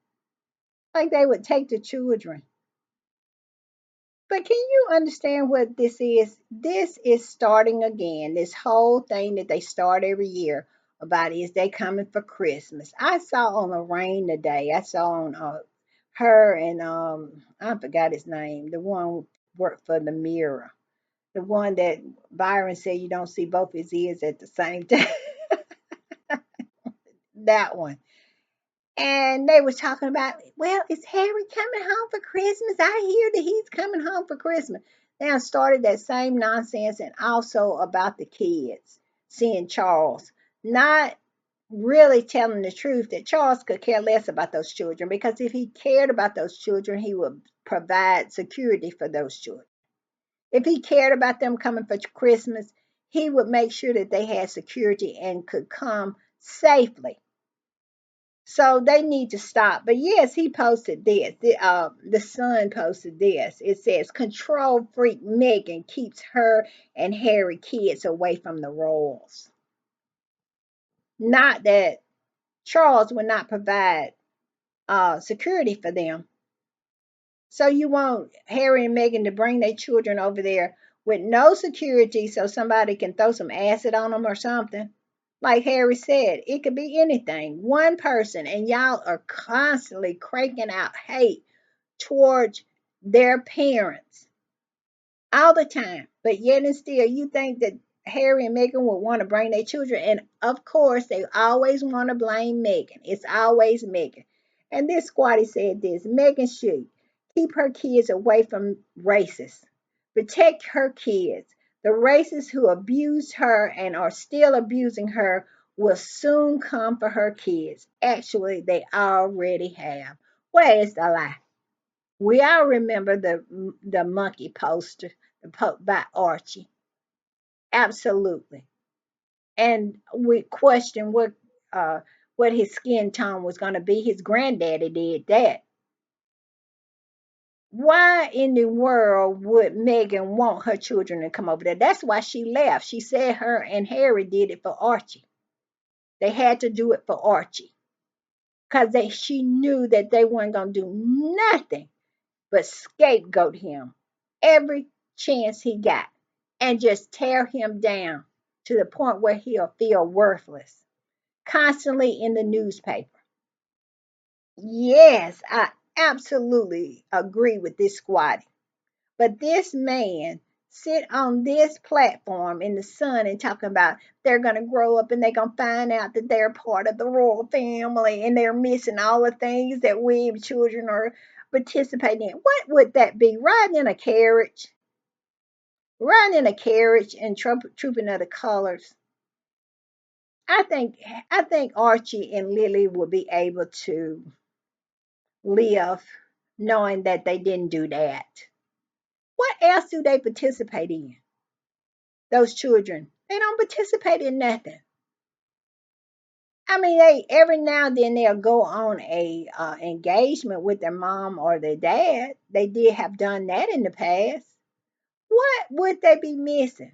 like they would take the children. But can you understand what this is? This is starting again. This whole thing that they start every year about is they coming for Christmas. I saw on the rain today. I saw on her and I forgot his name. The one worked for the Mirror. The one that Byron said you don't see both his ears at the same time. That one. And they was talking about, well, is Harry coming home for Christmas? I hear that he's coming home for Christmas. Now started that same nonsense and also about the kids, seeing Charles. Not really telling the truth that Charles could care less about those children because if he cared about those children, he would provide security for those children. If he cared about them coming for Christmas, he would make sure that they had security and could come safely. So they need to stop. But yes, he posted this. The Sun posted this. It says, "Control freak Meghan keeps her and Harry kids away from the royals." Not that Charles would not provide security for them. So you want Harry and Meghan to bring their children over there with no security so somebody can throw some acid on them or something? Like Harry said, it could be anything. One person, and y'all are constantly cranking out hate towards their parents all the time. But yet and still, you think that Harry and Meghan would want to bring their children. And of course, they always want to blame Meghan. It's always Meghan. And this squatty said this: Meghan should keep her kids away from racists, protect her kids. The racists who abused her and are still abusing her will soon come for her kids. Actually, they already have. Where is the lie? We all remember the monkey poster by Archie. Absolutely. And we questioned what his skin tone was going to be. His granddaddy did that. Why in the world would Meghan want her children to come over there? That's why she left. She said her and Harry did it for Archie. They had to do it for Archie because she knew that they weren't going to do nothing but scapegoat him every chance he got and just tear him down to the point where he'll feel worthless, constantly in the newspaper. Yes, I absolutely agree with this squad. But this man sit on this platform in the sun and talking about they're going to grow up and they're going to find out that they're part of the royal family and they're missing all the things that we children are participating in. What would that be? Riding in a carriage? Riding in a carriage and trooping of the colors. I think I think Archie and Lily will be able to live knowing that they didn't do that. What else do they participate in? Those children, they don't participate in nothing. I mean, they every now and then they'll go on a engagement with their mom or their dad. They did have done that in the past. What would they be missing?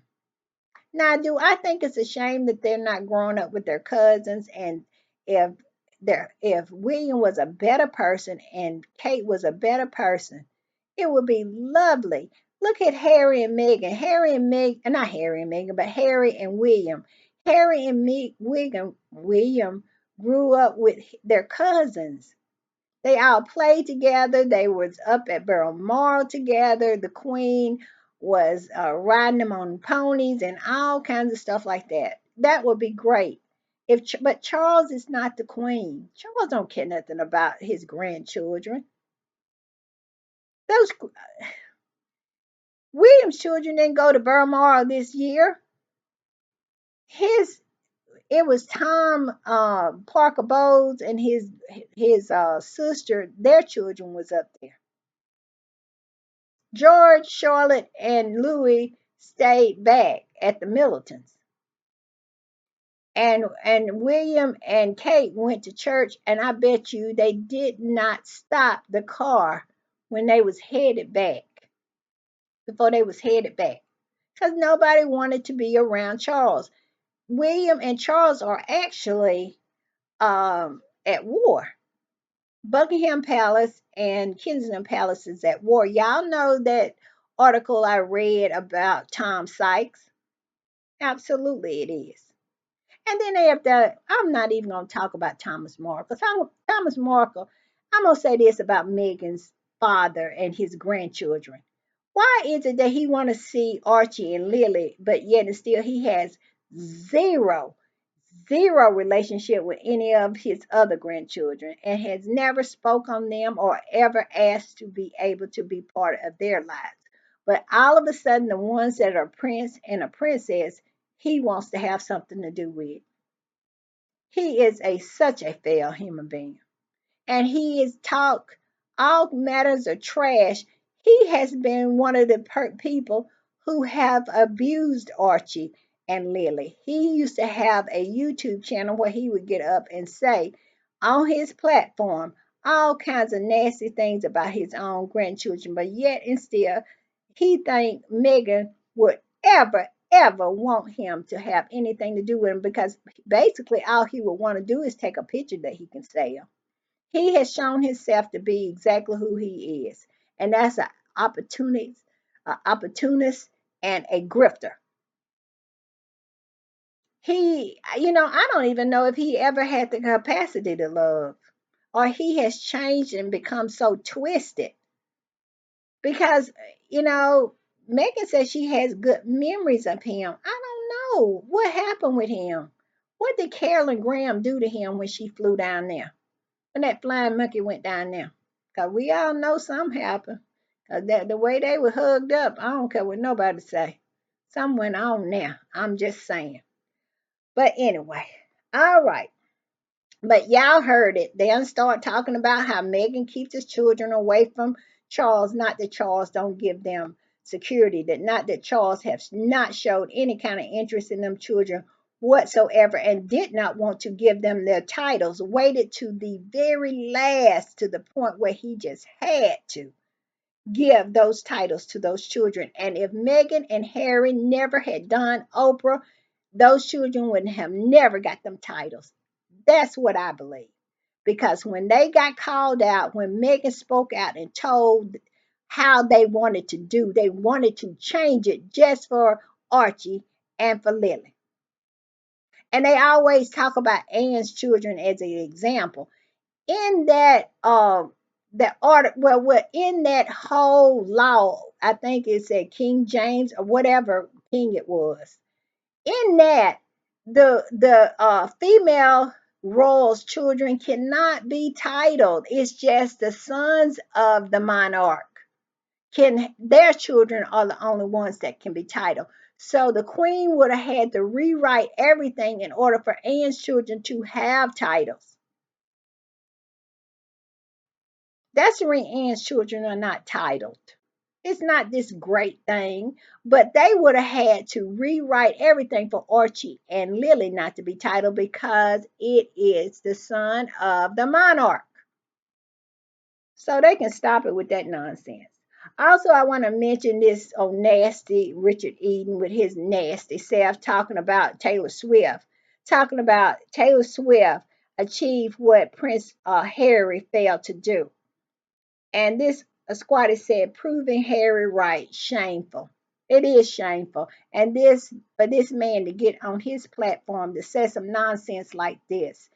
Now, do I think it's a shame that they're not growing up with their cousins? And if if William was a better person and Kate was a better person, it would be lovely. Look at Harry and Meghan. Harry and Meghan, not Harry and Meghan, but Harry and William. Harry and William grew up with their cousins. They all played together. They was up at Balmoral together. The Queen was riding them on ponies and all kinds of stuff like that. That would be great. But Charles is not the Queen. Charles don't care nothing about his grandchildren. Those William's children didn't go to Balmoral this year. His It was Tom Parker Bowles and his sister. Their children was up there. George, Charlotte, and Louis stayed back at the Middletons. And William and Kate went to church, and I bet you they did not stop the car when they was headed back, before they was headed back, because nobody wanted to be around Charles. William and Charles are actually at war. Buckingham Palace and Kensington Palace is at war. Y'all know that article I read about Tom Sykes? Absolutely, it is. And then after, I'm not even going to talk about Thomas Markle. Thomas Markle, I'm going to say this about Meghan's father and his grandchildren. Why is it that he want to see Archie and Lily, but yet and still he has zero, zero relationship with any of his other grandchildren and has never spoke on them or ever asked to be able to be part of their lives? But all of a sudden, the ones that are prince and a princess, he wants to have something to do with. He is such a failed human being. And he is talk all matters of trash. He has been one of the people who have abused Archie and Lily. He used to have a YouTube channel where he would get up and say on his platform all kinds of nasty things about his own grandchildren, but yet and still he think Meghan would ever want him to have anything to do with him, because basically all he would want to do is take a picture that he can sell. He has shown himself to be exactly who he is, and that's an opportunist and a grifter. I don't even know if he ever had the capacity to love, or he has changed and become so twisted. Because, you know, Megan says she has good memories of him. I don't know what happened with him. What did Carolyn Graham do to him when she flew down there? When that flying monkey went down there? Because we all know something happened. Because the way they were hugged up, I don't care what nobody say. Something went on there. I'm just saying. But anyway, all right. But y'all heard it. They done start talking about how Meghan keeps his children away from Charles. Not that Charles don't give them security. That not that Charles has not showed any kind of interest in them children whatsoever, and did not want to give them their titles. Waited to the very last, to the point where he just had to give those titles to those children. And if Meghan and Harry never had done Oprah, those children would have never got them titles. That's what I believe. Because when they got called out, when Meghan spoke out and told how they wanted to do, they wanted to change it just for Archie and for Lily. And they always talk about Anne's children as an example. In that order, in that whole law, I think it said King James or whatever king it was. In that, the female royal's children cannot be titled. It's just the sons of the monarch, can their children are the only ones that can be titled. So the queen would have had to rewrite everything in order for Anne's children to have titles. That's the reason Anne's children are not titled. It's not this great thing, but they would have had to rewrite everything for Archie and Lily not to be titled, because it is the son of the monarch. So they can stop it with that nonsense. Also, I want to mention this nasty Richard Eden with his nasty self talking about Taylor Swift. Talking about Taylor Swift achieved what Prince Harry failed to do. And this Squatty said, proving Harry right, shameful. It is shameful. And this, for this man to get on his platform to say some nonsense like this,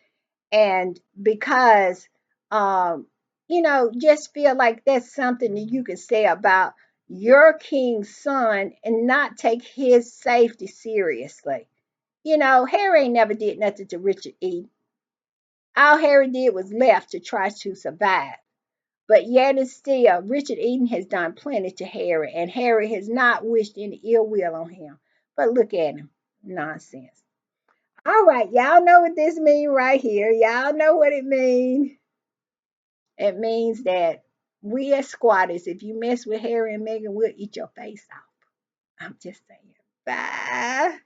and because, just feel like that's something that you can say about your king's son and not take his safety seriously. Harry ain't never did nothing to Richard E. All Harry did was left to try to survive. But yet and still, Richard Eden has done plenty to Harry, and Harry has not wished any ill will on him. But look at him. Nonsense. All right, y'all know what this means right here. Y'all know what it means. It means that we as squatters, if you mess with Harry and Meghan, we'll eat your face off. I'm just saying. Bye.